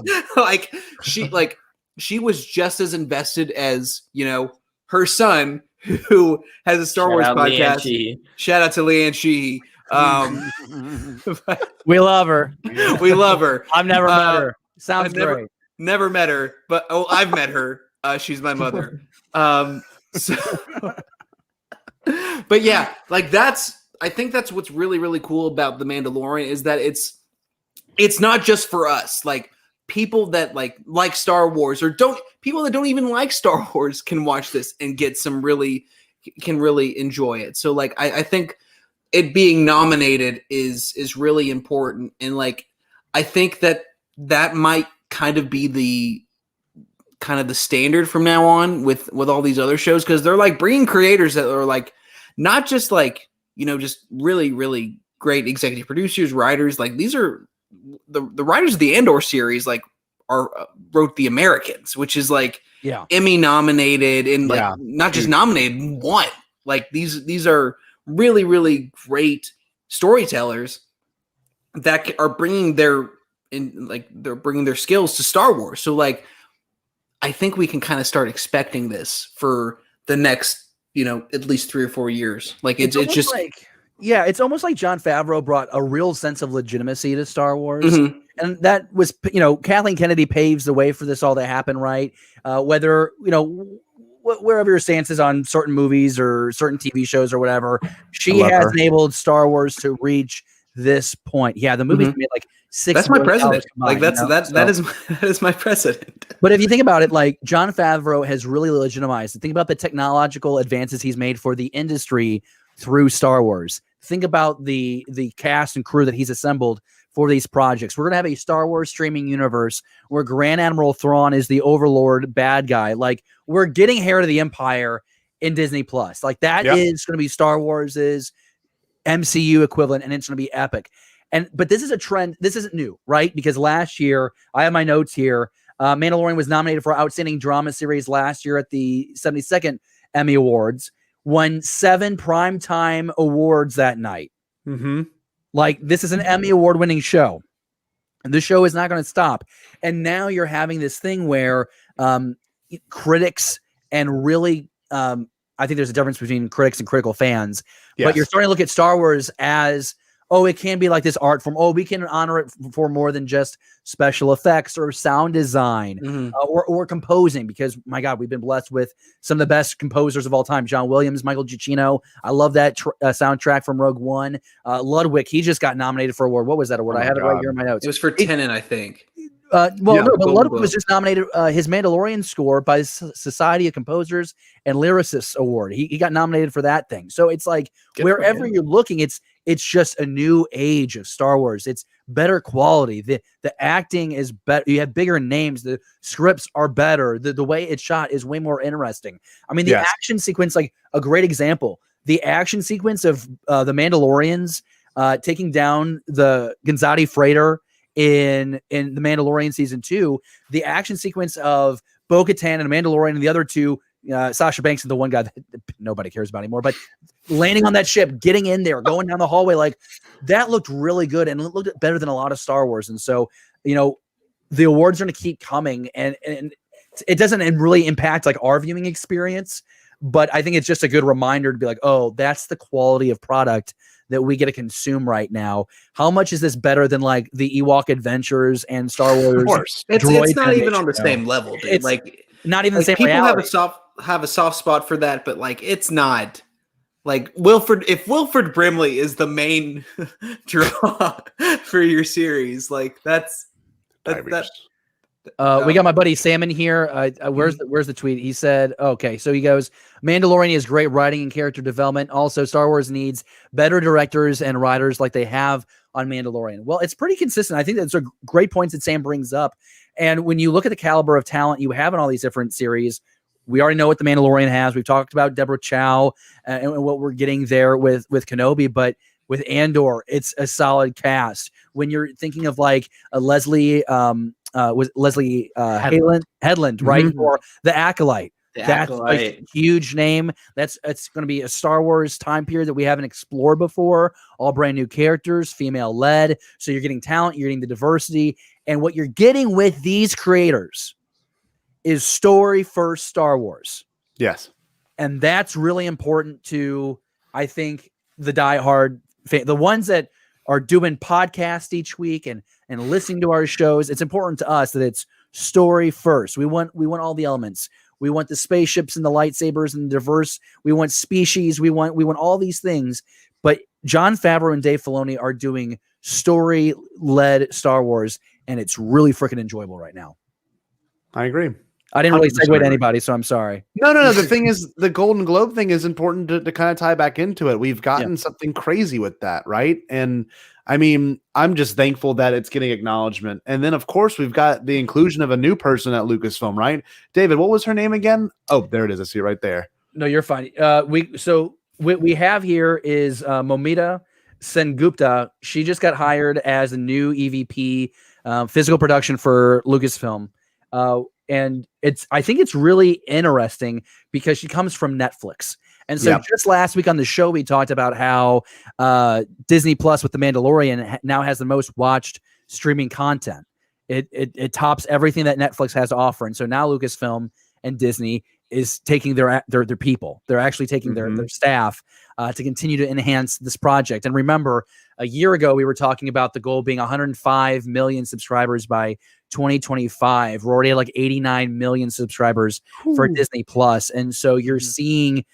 she was just as invested as, her son who has a Star Wars podcast. Shout out to Leanne Sheehy. We love her. We love her. I've never met her. Sounds great. Never met her, but I've met her. She's my mother. But yeah, I think that's what's really, really cool about The Mandalorian is that it's not just for us. Like people that like Star Wars or people that don't even like Star Wars can watch this and get can really enjoy it. So I think it being nominated is really important. And I think that might kind of be the standard from now on with all these other shows, because they're bringing creators that are not just just really, really great executive producers, writers. These are the writers of the Andor series wrote The Americans, which is Emmy nominated and not just nominated, won. These are really, really great storytellers that are bringing their skills to Star Wars. So I think we can kind of start expecting this for the next, at least 3 or 4 years. It's almost like Jon Favreau brought a real sense of legitimacy to Star Wars. Mm-hmm. And that was, Kathleen Kennedy paves the way for this all to happen, right? Whether, wherever your stance is on certain movies or certain TV shows or whatever, she has enabled Star Wars to reach this point. Yeah, the movie's made $6 That's my president. Combined, that is my president. But if you think about it, Jon Favreau has really legitimized. Think about the technological advances he's made for the industry through Star Wars. Think about the cast and crew that he's assembled for these projects. We're going to have a Star Wars streaming universe where Grand Admiral Thrawn is the overlord bad guy. We're getting Heir to the Empire in Disney Plus. That is going to be Star Wars's MCU equivalent, and it's going to be epic. But this is a trend. This isn't new, right? Because last year, I have my notes here. Mandalorian was nominated for Outstanding Drama Series last year at the 72nd Emmy Awards. Won 7 primetime awards that night. Mm-hmm. This is an Emmy Award-winning show. And the show is not going to stop. And now you're having this thing where critics and really I think there's a difference between critics and critical fans. Yes. But you're starting to look at Star Wars as, it can be like this art form. We can honor it for more than just special effects or sound design or composing, because, my God, we've been blessed with some of the best composers of all time. John Williams, Michael Giacchino. I love that soundtrack from Rogue One. Ludwig, he just got nominated for an award. What was that award? I have it right here in my notes. It was for Tenet, I think. But Ludwig was just nominated his Mandalorian score by Society of Composers and Lyricists Award. He got nominated for that thing. So it's like wherever you're looking, it's just a new age of Star Wars. It's better quality. The acting is better. You have bigger names. The scripts are better. The way it's shot is way more interesting. I mean, the action sequence, like a great example, the action sequence of the Mandalorians taking down the Gonzati freighter in The Mandalorian season 2, the action sequence of Bo-Katan and the Mandalorian and the other two, Sasha Banks and the one guy that nobody cares about anymore, but landing on that ship, getting in there, going down the hallway, like that looked really good and it looked better than a lot of Star Wars. And so, the awards are going to keep coming, and it doesn't really impact like our viewing experience, but I think it's just a good reminder to be like, oh, that's the quality of product that we get to consume right now. How much is this better than like the Ewok Adventures and Star Wars? Of course. It's not even on the same level, dude. It's like not even the same. People reality. have a soft spot for that, but like it's not like Wilford. If Wilford Brimley is the main draw for your series, like that's. We got my buddy Sam in here. Where's the tweet? He said, okay, so he goes, Mandalorian is great writing and character development. Also, Star Wars needs better directors and writers like they have on Mandalorian. Well, it's pretty consistent. I think that's a great points that Sam brings up. And when you look at the caliber of talent you have in all these different series, we already know what the Mandalorian has. We've talked about Deborah Chow and what we're getting there with Kenobi, but with Andor, it's a solid cast. When you're thinking of like a Leslie Headland, right? For The Acolyte. That's a huge name. It's going to be a Star Wars time period that we haven't explored before. All brand new characters, female led. So you're getting talent, you're getting the diversity. And what you're getting with these creators is story first Star Wars. Yes. And that's really important to, I think, the diehard fan, the ones that are doing podcasts each week and listening to our shows. It's important to us that it's story first. We want all the elements. We want the spaceships and the lightsabers and the diverse. We want species. We want all these things. But Jon Favreau and Dave Filoni are doing story-led Star Wars, and it's really freaking enjoyable right now. I agree. I didn't really segue to anybody, so I'm sorry. No. The thing is, the Golden Globe thing is important to kind of tie back into it. We've gotten something crazy with that, right? And I mean, I'm just thankful that it's getting acknowledgement. And then, of course, we've got the inclusion of a new person at Lucasfilm, right? David, what was her name again? Oh, there it is. I see it right there. No, you're fine. We have here is Momita Sengupta. She just got hired as a new EVP, physical production for Lucasfilm. And I think it's really interesting because she comes from Netflix. And so just last week on the show, we talked about how Disney Plus with The Mandalorian now has the most watched streaming content. It tops everything that Netflix has to offer. And so now Lucasfilm and Disney is taking their people. They're actually taking their staff to continue to enhance this project. And remember, a year ago, we were talking about the goal being 105 million subscribers by 2025. We're already at like 89 million subscribers for Disney Plus. And so you're seeing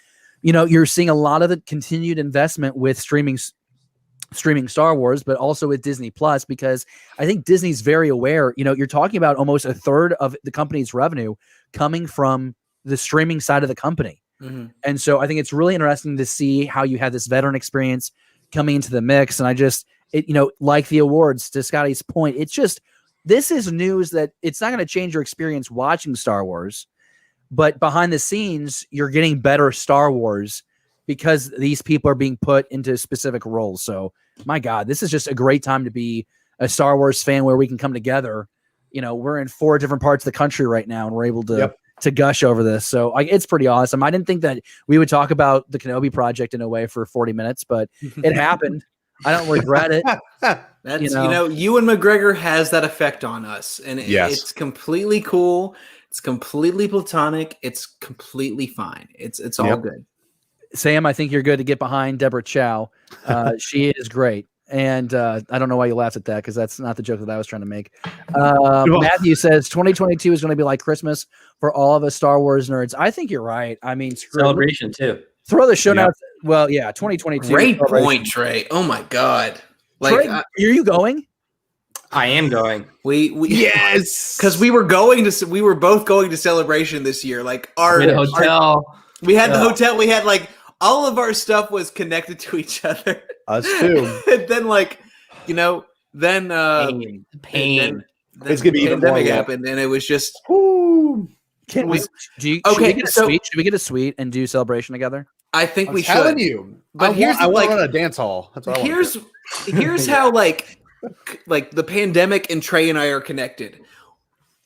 a lot of the continued investment with streaming Star Wars, but also with Disney Plus, because I think Disney's very aware, you're talking about almost a third of the company's revenue coming from the streaming side of the company. And so I think it's really interesting to see how you have this veteran experience coming into the mix. And like the awards, to Scotty's point, this is news that it's not going to change your experience watching Star Wars, but behind the scenes, you're getting better Star Wars because these people are being put into specific roles. So my God, this is just a great time to be a Star Wars fan where we can come together. We're in 4 different parts of the country right now, and we're able to gush over this. So it's pretty awesome. I didn't think that we would talk about the Kenobi project in a way for 40 minutes, but it happened. I don't regret it. That's Ewan McGregor has that effect on us, and it's completely cool. It's completely platonic. It's completely fine. It's all good. Sam, I think you're good to get behind Deborah Chow. She is great. And I don't know why you laughed at that because that's not the joke that I was trying to make. Matthew says 2022 is going to be like Christmas for all of us Star Wars nerds. I think you're right. I mean, Celebration too. Throw the show notes. Well, yeah, 2022. Great point, Trey. Oh my God. Like, Trey, are you going? I am going. We Yes, because we were both going to Celebration this year. Like We had a hotel. we had the hotel. We had like all of our stuff was connected to each other. us too. And then then Pain. Then It's gonna be the even more pandemic real. happened, and it was just Should we get a so- suite? Should we get a suite and do Celebration together? I think I'm we telling should. you. But here's I want like to run a dance hall. That's what I want. here's how like the pandemic and Trey and I are connected.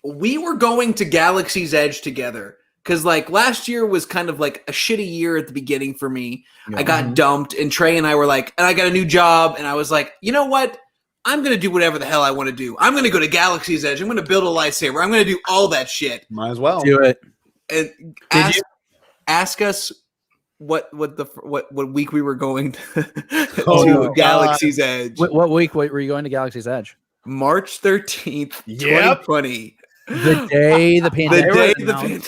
We were going to Galaxy's Edge together because like last year was kind of like a shitty year at the beginning for me. I got dumped, and Trey and I were like, and I got a new job, and I was like, you know what? I'm gonna do whatever the hell I want to do. I'm gonna go to Galaxy's Edge. I'm gonna build a lightsaber. I'm gonna do all that shit. Might as well Do it. And ask us what week we were going to, Oh, Galaxy's Edge. What week were you going to Galaxy's Edge? March 13th, Yep. 2020. The day the The pandemic. day was the announced. pandemic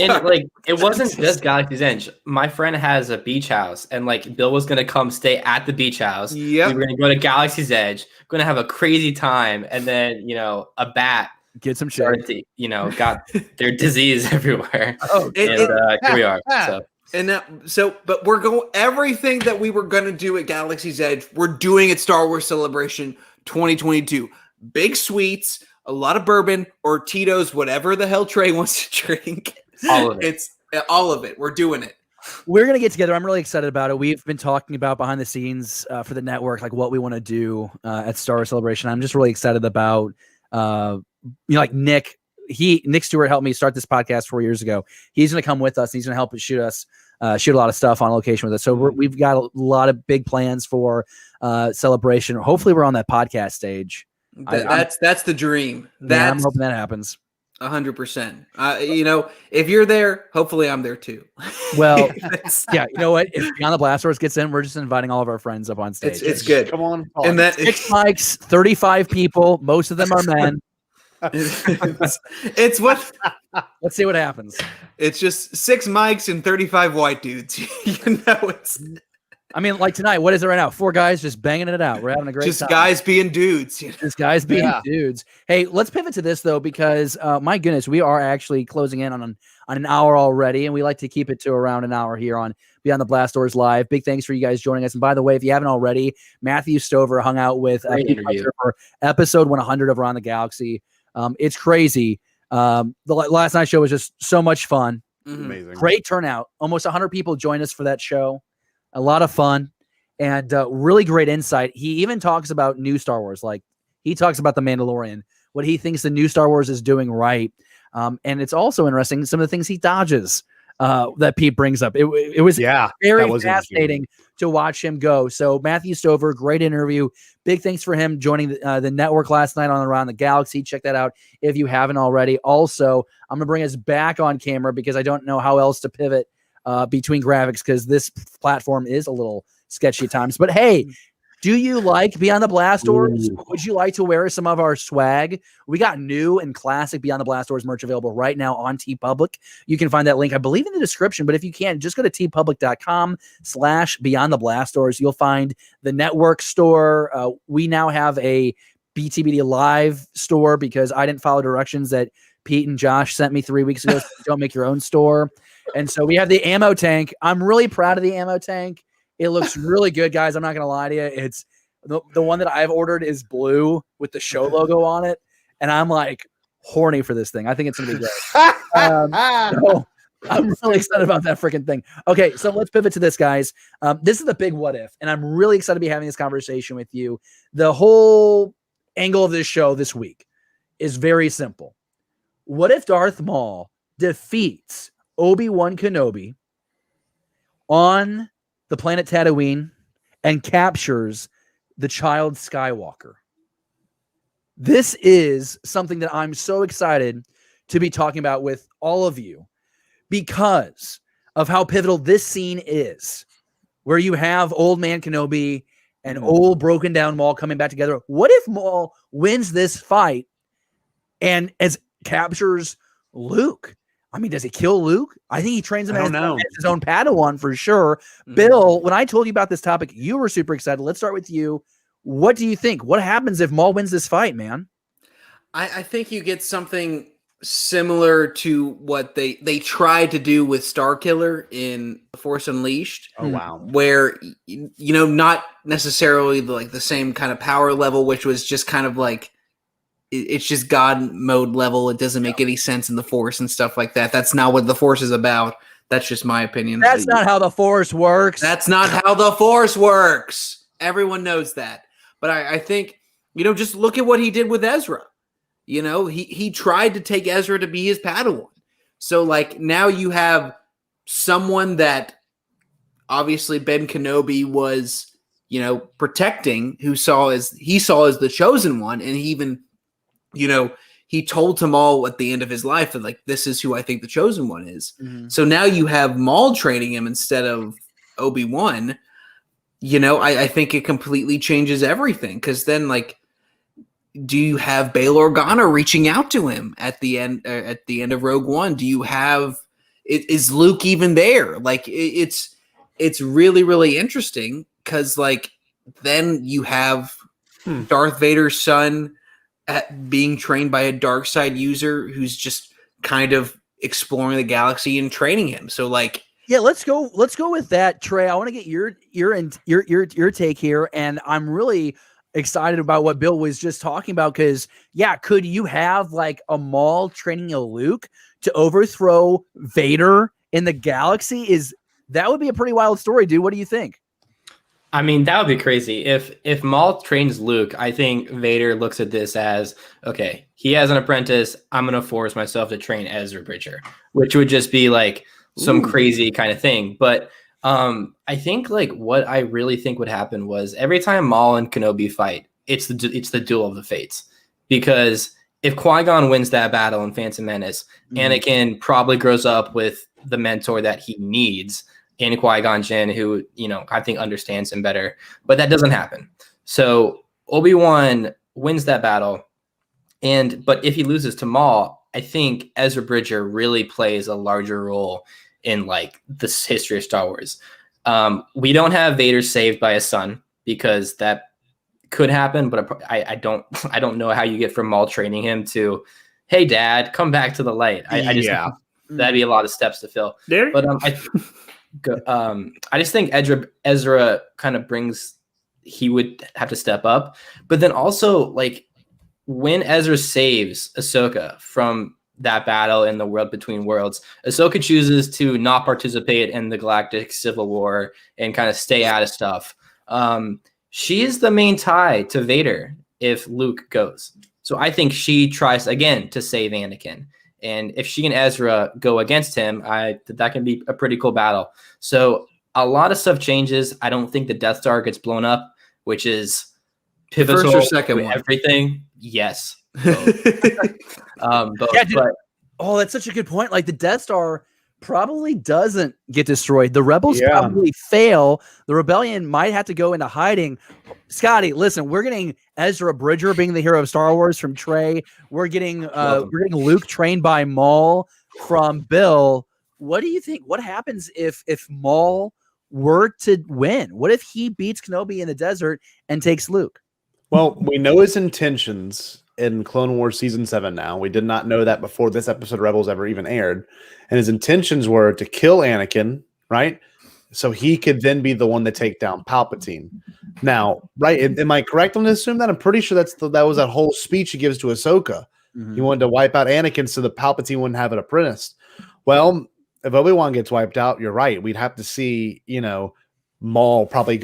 And started. like it wasn't just Galaxy's Edge. My friend has a beach house, and like Bill was gonna come stay at the beach house. Yep. We were gonna go to Galaxy's Edge, gonna have a crazy time, and then a bat Get some shit. started to got their disease everywhere. Oh, It- And here we are. So And but we're going everything that we were gonna do at Galaxy's Edge, we're doing at Star Wars Celebration 2022. Big suites, a lot of bourbon or Tito's, whatever the hell Trey wants to drink. all of it. It's all of it. We're doing it. We're gonna get together. I'm really excited about it. We've been talking about behind the scenes for the network, like what we want to do at Star Wars Celebration. I'm just really excited about like Nick. Nick Stewart helped me start this podcast 4 years ago. He's gonna come with us. And he's gonna help us shoot a lot of stuff on location with us. So we've got a lot of big plans for Celebration. Hopefully, we're on that podcast stage. That's the dream. I'm That's hoping that happens. 100%. If you're there, hopefully I'm there too. Well, That's- yeah, you know what? If Beyond the Blast Doors gets in, we're just inviting all of our friends up on stage. it's good. Come on. And that 6 mics, 35 people. Most of them are men. it's what Let's see what happens. it's just 6 mics and 35 white dudes. It's I mean, like tonight, what is it right now? 4 guys just banging it out. We're having a great just time. guys being dudes. Just guys being Yeah. dudes. Hey, let's pivot to this though, because my goodness, we are actually closing in on an hour already, and we like to keep it to around an hour here on Beyond the Blast Doors Live. Big thanks for you guys joining us. And by the way, if you haven't already, Matthew Stover hung out with Great Pete interview. Buster for episode 100 of Around the Galaxy. It's crazy. The last night's show was just so much fun. Mhm. Amazing. Great turnout. Almost 100 people joined us for that show. A lot of fun and really great insight. He even talks about new Star Wars. Like he talks about The Mandalorian, what he thinks the new Star Wars is doing right. And it's also interesting, some of the things he dodges that Pete brings up. It was Yeah. very that was interesting. fascinating to watch him go. So Matthew Stover, great interview. Big thanks for him joining the network last night on Around the Galaxy. Check that out if you haven't already. Also, I'm going to bring us back on camera because I don't know how else to pivot between graphics because this platform is a little sketchy at times. But hey, do you like Beyond the Blast Doors? Would you like to wear some of our swag? We got new and classic Beyond the Blast Doors merch available right now on TeePublic. You can find that link, I believe, in the description. But if you can't, just go to teepublic.com/Beyond the Blast Doors. You'll find the network store. We now have a BTBD Live store because I didn't follow directions that Pete and Josh sent me 3 weeks ago. So don't make your own store. And so we have the ammo tank. I'm really proud of the ammo tank. It looks really good, guys. I'm not going to lie to you. It's the one that I've ordered is blue with the show logo on it. And I'm like horny for this thing. I think it's going to be great. So I'm really excited about that freaking thing. Okay, so let's pivot to this, guys. This is the big what if, and I'm really excited to be having this conversation with you. The whole angle of this show this week is very simple. What if Darth Maul defeats Obi-Wan Kenobi on the planet Tatooine and captures the child Skywalker? This is something that I'm so excited to be talking about with all of you because of how pivotal this scene is, where you have old man Kenobi and old broken down Maul coming back together. What if Maul wins this fight and captures Luke? I mean, does he kill Luke? I think he trains him as his own Padawan for sure. Bill, when I told you about this topic, you were super excited. Let's start with you. What do you think? What happens if Maul wins this fight, man? I think you get something similar to what they tried to do with Starkiller in Force Unleashed. Oh wow. Where not necessarily the same kind of power level, which was just kind of like it's just God mode level. It doesn't make any sense in the Force and stuff like that. That's not what the Force is about. That's just my opinion. That's not how the Force works. That's not how the Force works. Everyone knows that. But I think, just look at what he did with Ezra. He tried to take Ezra to be his Padawan. So now you have someone that obviously Ben Kenobi was, protecting, who he saw as the chosen one. And he even, he told Maul at the end of his life that this is who I think the chosen one is. Mm-hmm. So now you have Maul training him instead of Obi-Wan. I think it completely changes everything. Because then do you have Bail Organa reaching out to him at the end of Rogue One? Do you have is Luke even there? It's really, really interesting because then you have Darth Vader's son being trained by a dark side user who's just kind of exploring the galaxy and training him. So yeah, let's go with that, Trey. I want to get your take here, and I'm really excited about what Bill was just talking about because could you have a Maul training a Luke to overthrow Vader in the galaxy? That would be a pretty wild story, dude. What do you think? I mean, that would be crazy. If Maul trains Luke, I think Vader looks at this as, okay, he has an apprentice. I'm going to force myself to train Ezra Bridger, which would just be some crazy kind of thing. But I think what I really think would happen was every time Maul and Kenobi fight, it's the duel of the fates. Because if Qui-Gon wins that battle in Phantom Menace, Anakin probably grows up with the mentor that he needs in Qui-Gon Jinn, who I think understands him better. But that doesn't happen. So Obi-Wan wins that battle, but if he loses to Maul, I think Ezra Bridger really plays a larger role in this history of Star Wars. We don't have Vader saved by his son because that could happen, but I don't know how you get from Maul training him to, hey dad, come back to the light. I just that'd be a lot of steps to fill. But I just think Ezra kind of he would have to step up, but then also when Ezra saves Ahsoka from that battle in the World Between Worlds, Ahsoka chooses to not participate in the Galactic Civil War and kind of stay out of stuff. She is the main tie to Vader if Luke goes. So I think she tries again to save Anakin. And if she and Ezra go against him, that can be a pretty cool battle. So a lot of stuff changes. I don't think the Death Star gets blown up, which is pivotal. First or second one? Everything. Yes. Both. That's such a good point. The Death Star probably doesn't get destroyed. The rebels probably fail. The rebellion might have to go into hiding. Scotty, listen, we're getting Ezra Bridger being the hero of Star Wars from Trey. We're getting Luke trained by Maul from Bill. What do you think? What happens if Maul were to win? What if he beats Kenobi in the desert and takes Luke? Well, we know his intentions in Clone Wars Season 7 now. We did not know that before this episode of Rebels ever even aired. And his intentions were to kill Anakin, right? So he could then be the one to take down Palpatine. Now, right, am I correct on this? Assume that? I'm pretty sure that was that whole speech he gives to Ahsoka. Mm-hmm. He wanted to wipe out Anakin so the Palpatine wouldn't have an apprentice. Well, if Obi-Wan gets wiped out, you're right. We'd have to see, Maul probably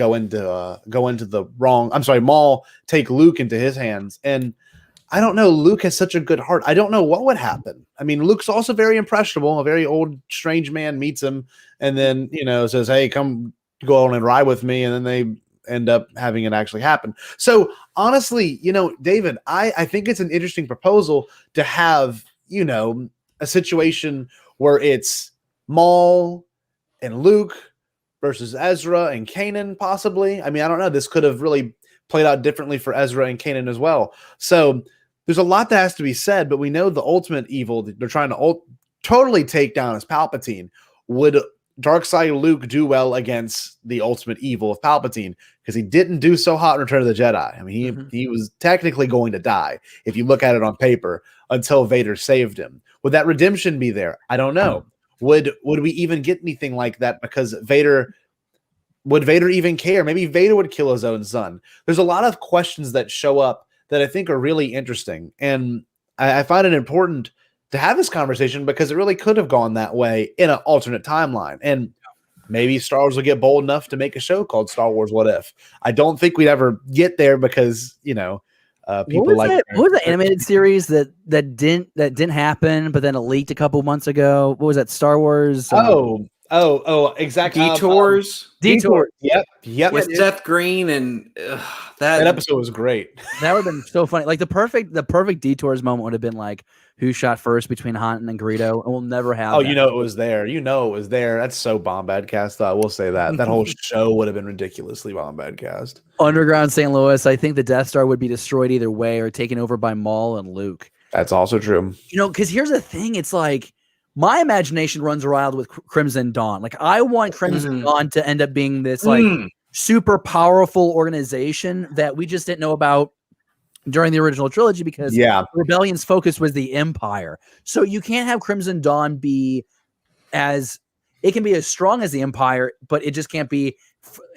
Maul take Luke into his hands. And I don't know. Luke has such a good heart. I don't know what would happen. I mean, Luke's also very impressionable. A very old, strange man meets him and then, says, hey, come go on and ride with me. And then they end up having it actually happen. So honestly, David, I think it's an interesting proposal to have, a situation where it's Maul, and Luke versus Ezra and Kanan, possibly. I mean, I don't know. This could have really played out differently for Ezra and Kanan as well. So there's a lot that has to be said, but we know the ultimate evil that they're trying to totally take down is Palpatine. Would Darkseid Luke do well against the ultimate evil of Palpatine? Because he didn't do so hot in Return of the Jedi. I mean, he was technically going to die if you look at it on paper until Vader saved him. Would that redemption be there? I don't know. Would we even get anything like that? Because would Vader even care? Maybe Vader would kill his own son. There's a lot of questions that show up that I think are really interesting. And I find it important to have this conversation because it really could have gone that way in an alternate timeline. And maybe Star Wars will get bold enough to make a show called Star Wars What If. I don't think we'd ever get there because, people what was the animated series that didn't happen, but then it leaked a couple months ago? What was that? Star Wars? Exactly. Detours. Detours. Yep. With Seth Green and that episode was great. That would have been so funny. Like the perfect Detours moment would have been like, who shot first between Han and Greedo, and we'll never have. Oh, it was there. It was there. That's so Bombad cast. I will say that whole show would have been ridiculously Bombad cast. Underground St. Louis. I think the Death Star would be destroyed either way or taken over by Maul and Luke. That's also true. Because here's the thing. It's like my imagination runs wild with Crimson Dawn. Like I want Crimson Dawn to end up being this like super powerful organization that we just didn't know about during the original trilogy because the Rebellion's focus was the Empire. So you can't have Crimson Dawn be it can be as strong as the Empire, but it just can't be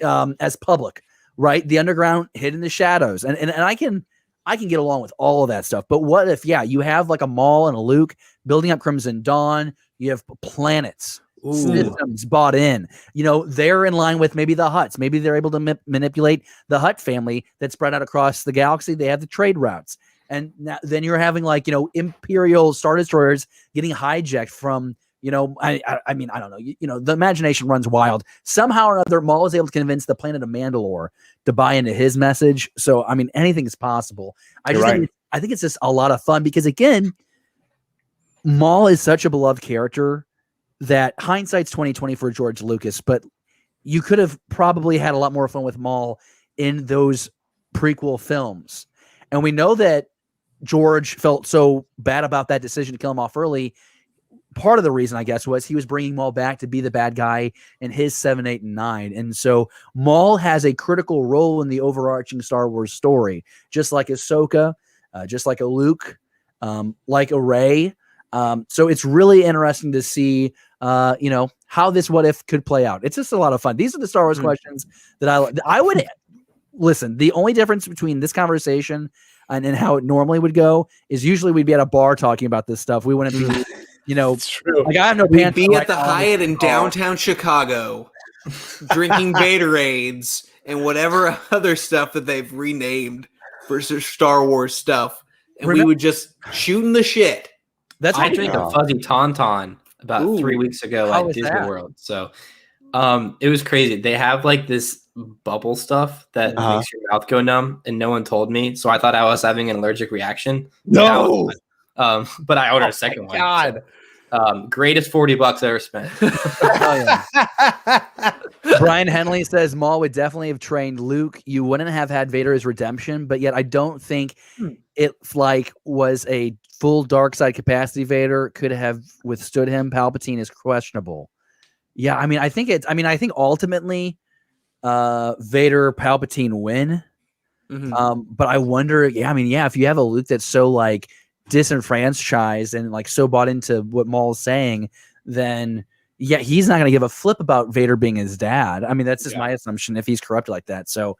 as public, right? The underground hid in the shadows. And I can get along with all of that stuff. But what if, you have like a Maul and a Luke building up Crimson Dawn, you have planets, systems bought in, they're in line with maybe the Hutts. Maybe they're able to manipulate the Hutt family that's spread out across the galaxy. They have the trade routes. And then you're having like, Imperial Star Destroyers getting hijacked from, I mean, I don't know, the imagination runs wild. Somehow or another, Maul is able to convince the planet of Mandalore to buy into his message. So, I mean, anything is possible. I think it's just a lot of fun because again, Maul is such a beloved character that hindsight's 2020 for George Lucas, but you could have probably had a lot more fun with Maul in those prequel films. And we know that George felt so bad about that decision to kill him off early. Part of the reason, I guess, was he was bringing Maul back to be the bad guy in his 7, 8, and 9. And so Maul has a critical role in the overarching Star Wars story, just like Ahsoka, just like a Luke, like a Rey. So it's really interesting to see, how this what if could play out. It's just a lot of fun. These are the Star Wars questions that I would listen. The only difference between this conversation and how it normally would go is usually we'd be at a bar talking about this stuff. We wouldn't be, it's true. Like I have no pants. We'd be at the Hyatt in downtown Chicago, drinking Gatorades and whatever other stuff that they've renamed for Star Wars stuff, and we would just shooting the shit. I drank a fuzzy tauntaun about 3 weeks ago at Disney World. So it was crazy. They have like this bubble stuff that makes your mouth go numb, and no one told me. So I thought I was having an allergic reaction. No. But I ordered a second one. God. Greatest $40 I ever spent. Brian Henley says Maul would definitely have trained Luke. You wouldn't have had Vader's redemption, but yet I don't think it was a full dark side capacity Vader could have withstood him. Palpatine is questionable. Yeah, I mean, I think ultimately Vader Palpatine win. But I wonder, if you have a Luke that's so like disenfranchised and like so bought into what Maul's saying, then he's not going to give a flip about Vader being his dad. I mean, that's just my assumption if he's corrupted like that. So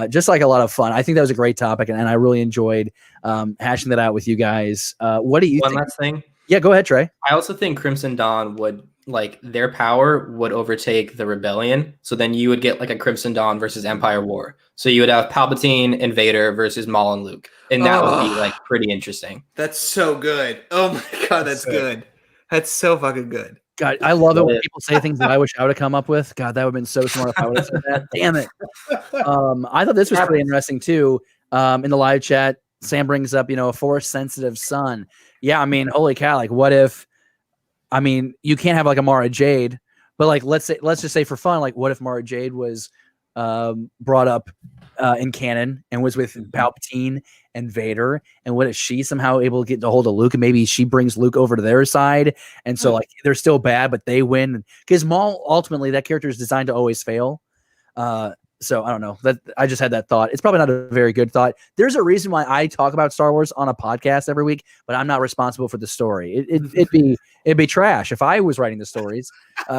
just like a lot of fun. I think that was a great topic, and I really enjoyed hashing that out with you guys. What do you think? One last thing. Yeah, go ahead, Trey. I also think Crimson Dawn would, like, their power would overtake the Rebellion. So then you would get like a Crimson Dawn versus Empire War. So you would have Palpatine and Vader versus Maul and Luke. And that would be like pretty interesting. That's so good. Oh my God, that's good. That's so fucking good. God, I love it when people say things that I wish I would have come up with. God, that would have been so smart if I would have said that. Damn it. I thought this was pretty interesting too. In the live chat, Sam brings up, a force-sensitive son. Yeah, I mean, holy cow, like what if, you can't have like a Mara Jade, But like, let's just say for fun, like, what if Mara Jade was brought up in canon and was with Palpatine and Vader, and what if she's somehow able to get a hold of Luke, and maybe she brings Luke over to their side, and so like they're still bad but they win, because Maul, ultimately that character is designed to always fail. So I don't know, that I just had that thought. It's probably not a very good thought. There's a reason why I talk about Star Wars on a podcast every week, but I'm not responsible for the story. It'd be trash if I was writing the stories.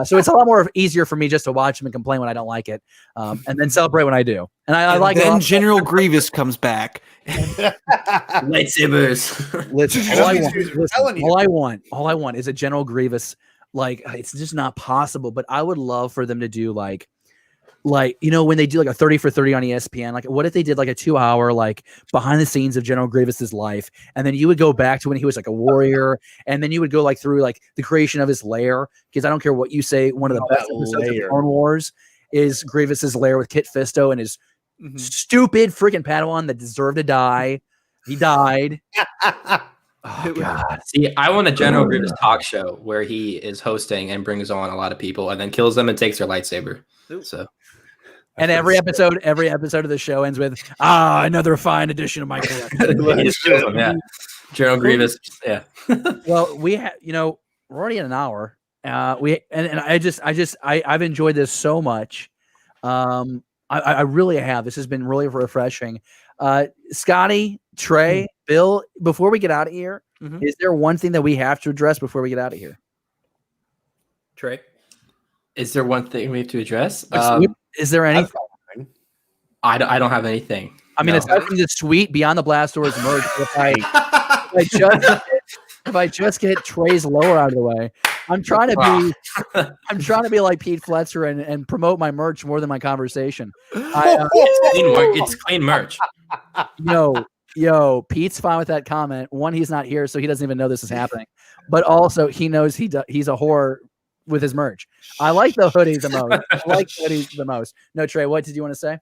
So it's a lot more easier for me just to watch them and complain when I don't like it, and then celebrate when I do. And I like then it. General Grievous comes back. Lightsabers. Listen, all I want is a General Grievous. Like, it's just not possible, but I would love for them to do like, you know, when they do like a 30 for 30 on ESPN, like what if they did like a 2-hour, like behind the scenes of General Grievous's life. And then you would go back to when he was like a warrior. And then you would go like through like the creation of his lair. Because I don't care what you say, one of the best episodes of Clone Wars is Grievous's lair with Kit Fisto and his stupid freaking Padawan that deserved to die. He died. Oh, God. See, I want a General Grievous talk show where he is hosting and brings on a lot of people and then kills them and takes their lightsaber. So, and every episode of the show ends with another fine addition of my collection. He just kills them, yeah. General Grievous, yeah. Well, we have, you know, we're already at an hour. I've enjoyed this so much. I really have. This has been really refreshing. Scotty, Trey, Bill, before we get out of here, is there one thing that we have to address before we get out of here? Trey? Is there one thing we have to address? Is there anything? I don't have anything. I mean, aside from the sweet Beyond the Blast Doors merch, if I just get Trey's lower out of the way, I'm trying to be like Pete Fletcher and promote my merch more than my conversation. It's clean merch. Yo, Pete's fine with that comment. One, he's not here, so he doesn't even know this is happening. But also, he knows he's a whore with his merch. I like the hoodies the most. No, Trey, what did you want to say?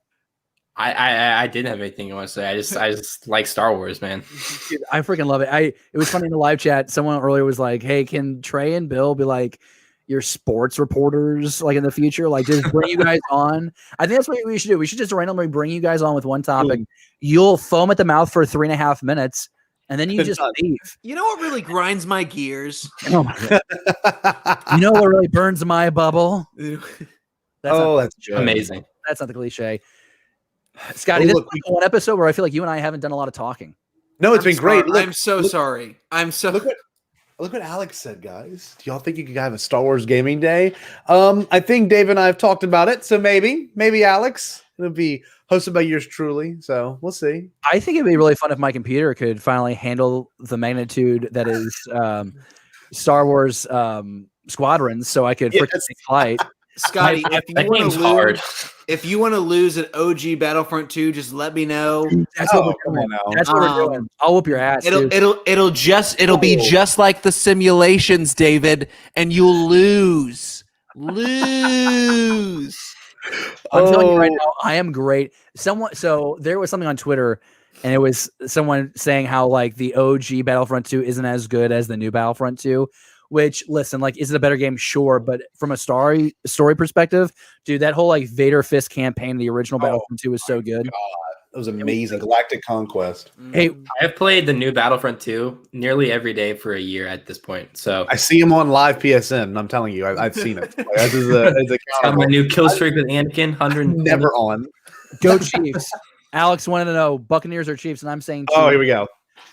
I didn't have anything I want to say. I just like Star Wars, man. Dude, I freaking love it. It was funny in the live chat. Someone earlier was like, "Hey, can Trey and Bill be like your sports reporters like in the future? Like, just bring you guys on." I think that's what we should do. We should just randomly bring you guys on with one topic. You'll foam at the mouth for 3.5 minutes, and then you just leave. You know what really grinds my gears? Oh my God. You know what really burns my bubble? That's amazing. That's not the cliche. Scotty, this is one episode where I feel like you and I haven't done a lot of talking. No, it's been great. Look, I'm so sorry. Look what Alex said, guys. Do y'all think you could have a Star Wars gaming day? I think Dave and I have talked about it, so maybe Alex. It'll be hosted by yours truly, so we'll see. I think it'd be really fun if my computer could finally handle the magnitude that is Star Wars Squadrons, so I could freaking flight. Scotty, if you want to lose at OG Battlefront 2, just let me know. That's what we're doing. That's what we're doing. I'll whoop your ass. It'll be just like the simulations, David, and you'll lose. I'm telling you right now, I am great. So there was something on Twitter, and it was someone saying how like the OG Battlefront 2 isn't as good as the new Battlefront 2. Which, listen, like, is it a better game? Sure, but from a story perspective, dude, that whole like Vader Fist campaign, the original Battlefront 2 was so good. God, that was amazing. Galactic Conquest. Hey, I've played the new Battlefront 2 nearly every day for a year at this point. So I see him on live PSN. I'm telling you, I've seen it. This is a my new kill streak with Anakin. 100 never on. Go Chiefs. Alex wanted to know Buccaneers or Chiefs, and I'm saying Chiefs. Oh, here we go.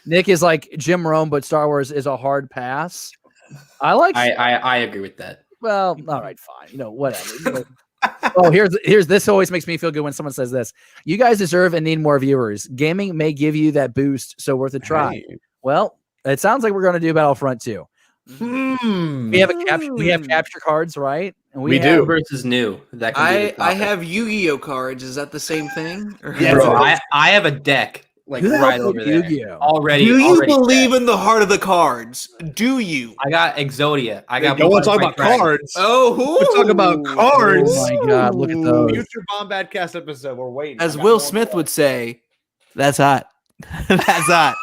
Nick is like Jim Rome, but Star Wars is a hard pass. I agree with that. Well, all right, fine. You know, whatever. Oh, here's this always makes me feel good when someone says this. You guys deserve and need more viewers. Gaming may give you that boost, so worth a try. Hey. Well, it sounds like we're going to do Battlefront 2. We have capture cards, right? And we do versus new. That I have Yu-Gi-Oh cards. Is that the same thing? Yeah, bro, I have a deck. Like right over there. Already. Do you believe in the heart of the cards? Do you? I got Exodia. I got. Don't want to talk about cards. Oh, we're talking about cards. Oh my God! Look at those. Future Bombadcast episode. We're waiting. As Will Smith would say, "That's hot. That's hot."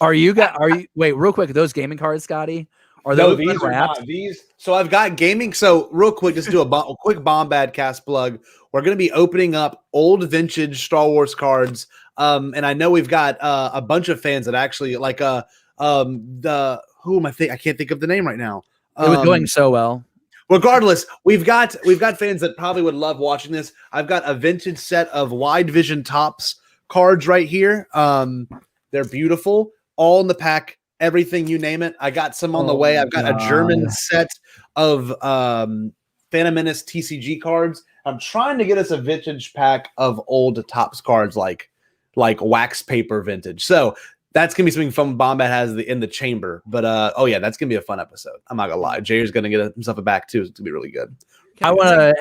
Wait, real quick. Those gaming cards, Scotty, Are No, those these are unwrapped? not. These. So I've got gaming. So real quick, just do a quick Bombad cast plug. We're going to be opening up old vintage Star Wars cards. And I know we've got a bunch of fans that actually like who am I think I can't think of the name right now. It was going so well. Regardless, we've got fans that probably would love watching this. I've got a vintage set of wide vision tops cards right here. They're beautiful, all in the pack. Everything you name it. I got some on the way. I've got a German set of Phantom Menace TCG cards. I'm trying to get us a vintage pack of old Topps cards like wax paper vintage. So that's gonna be something fun Bombad has in the chamber. But oh yeah, that's gonna be a fun episode. I'm not gonna lie. Jay's gonna get himself a back too. It's gonna be really good. I want to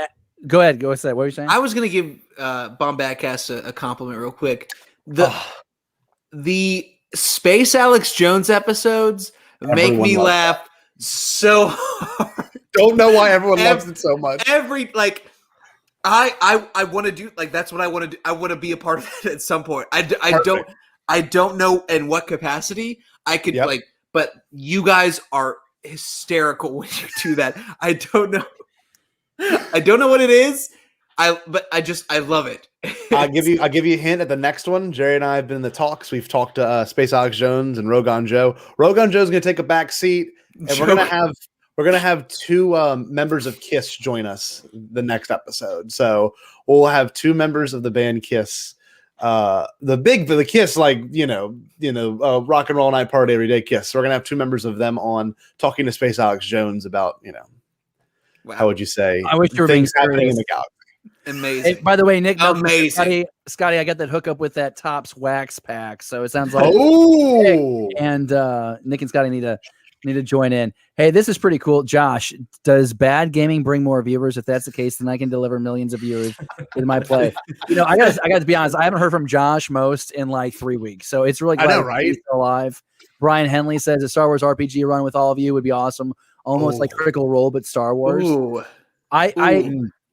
go ahead. Go ahead. What were you saying? I was gonna give Bombadcast a compliment real quick. The Space Alex Jones episodes make me laugh so hard. Don't know why everyone loves it so much. I want to do that's what I want to do. I want to be a part of it at some point. I don't know in what capacity I could but you guys are hysterical when you do that. I don't know what it is. I love it. I'll give you a hint at the next one. Jerry and I have been in the talks. We've talked to Space Alex Jones and Rogan Joe. Rogan Joe's going to take a back seat, and we're gonna have two members of Kiss join us the next episode. So we'll have two members of the band Kiss. The Kiss, rock and roll night party every day Kiss. So we're gonna have two members of them on talking to Space Alex Jones about wow. How would you say? I wish you were being happening in the galaxy. Amazing. Hey, by the way, Nick, amazing. Scotty, I got that hookup with that Topps wax pack. So it sounds like and Nick and Scotty need to join in. Hey, this is pretty cool. Josh, does bad gaming bring more viewers? If that's the case, then I can deliver millions of viewers in my play. I got to be honest. I haven't heard from Josh most in like 3 weeks, so it's really glad he's still alive. Brian Henley says a Star Wars RPG run with all of you would be awesome. Almost like Critical Role, but Star Wars.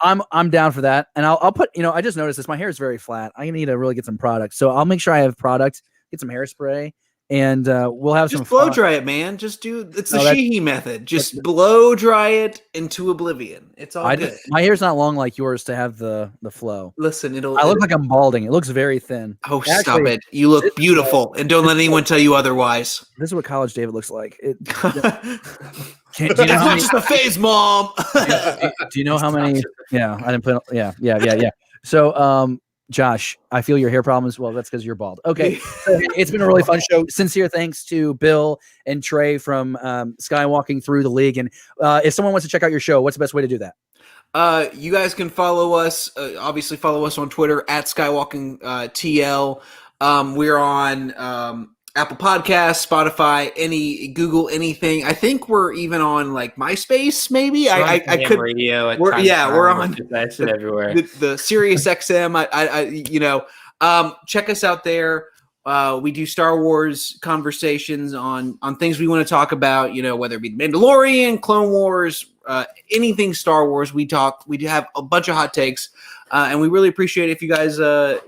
I'm down for that, and I'll put. I just noticed this. My hair is very flat. I need to really get some product, so I'll make sure I have product. Get some hairspray. And we'll have some blow fun. Dry it, man. Just it's the Sheehy method. Just blow dry it into oblivion. It's all good. My hair's not long like yours to have the flow. Listen, I look like I'm balding. It looks very thin. Oh, actually, stop it! You look beautiful, and don't let anyone tell you otherwise. This is what College David looks like. It's not just a phase, Mom. Do you know how many? Yeah, I didn't put. Yeah. So, Josh, I feel your hair problems. Well, that's because you're bald. Okay. So it's been a really fun show. Sincere thanks to Bill and Trey from Skywalking Through the League. And if someone wants to check out your show, what's the best way to do that? You guys can follow us. Obviously, follow us on Twitter at Skywalking TL. We're on Apple Podcasts, Spotify, Google, anything. I think we're even on like MySpace, maybe. I could. Radio. We're on that shit everywhere. The Sirius XM. Check us out there. We do Star Wars conversations on things we want to talk about. Whether it be The Mandalorian, Clone Wars, anything Star Wars. We talk. We do have a bunch of hot takes, and we really appreciate it if you guys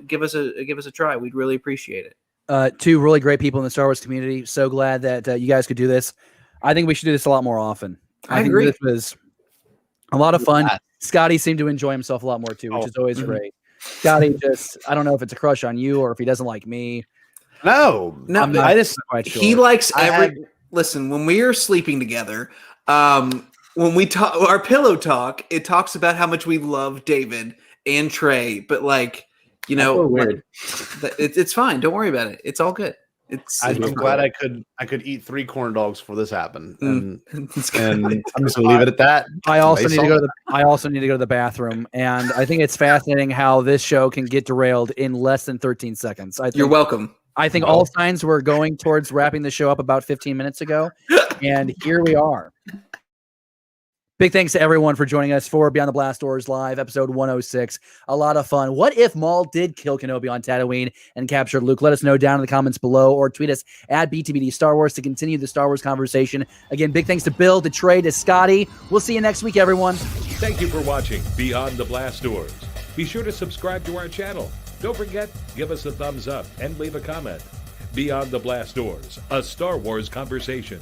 give us a try. We'd really appreciate it. Two really great people in the Star Wars community. So glad that you guys could do this. I think we should do this a lot more often. I agree. This was a lot of fun. Scotty seemed to enjoy himself a lot more too, which is always great. Scotty I don't know if it's a crush on you or if he doesn't like me. No, I just quite sure. He likes listen, when we are sleeping together, when we talk our pillow talk, it talks about how much we love David and Trey, but weird. It's fine. Don't worry about it. It's all good. I'm glad I could eat 3 corn dogs before this happened, and I'm just gonna leave it at that. I also need to go to the bathroom, and I think it's fascinating how this show can get derailed in less than 13 seconds. You're welcome. I think all signs were going towards wrapping the show up about 15 minutes ago, and here we are. Big thanks to everyone for joining us for Beyond the Blast Doors Live, episode 106. A lot of fun. What if Maul did kill Kenobi on Tatooine and captured Luke? Let us know down in the comments below or tweet us at BTBD Star Wars to continue the Star Wars conversation. Again, big thanks to Bill, to Trey, to Scotty. We'll see you next week, everyone. Thank you for watching Beyond the Blast Doors. Be sure to subscribe to our channel. Don't forget, give us a thumbs up and leave a comment. Beyond the Blast Doors, a Star Wars conversation.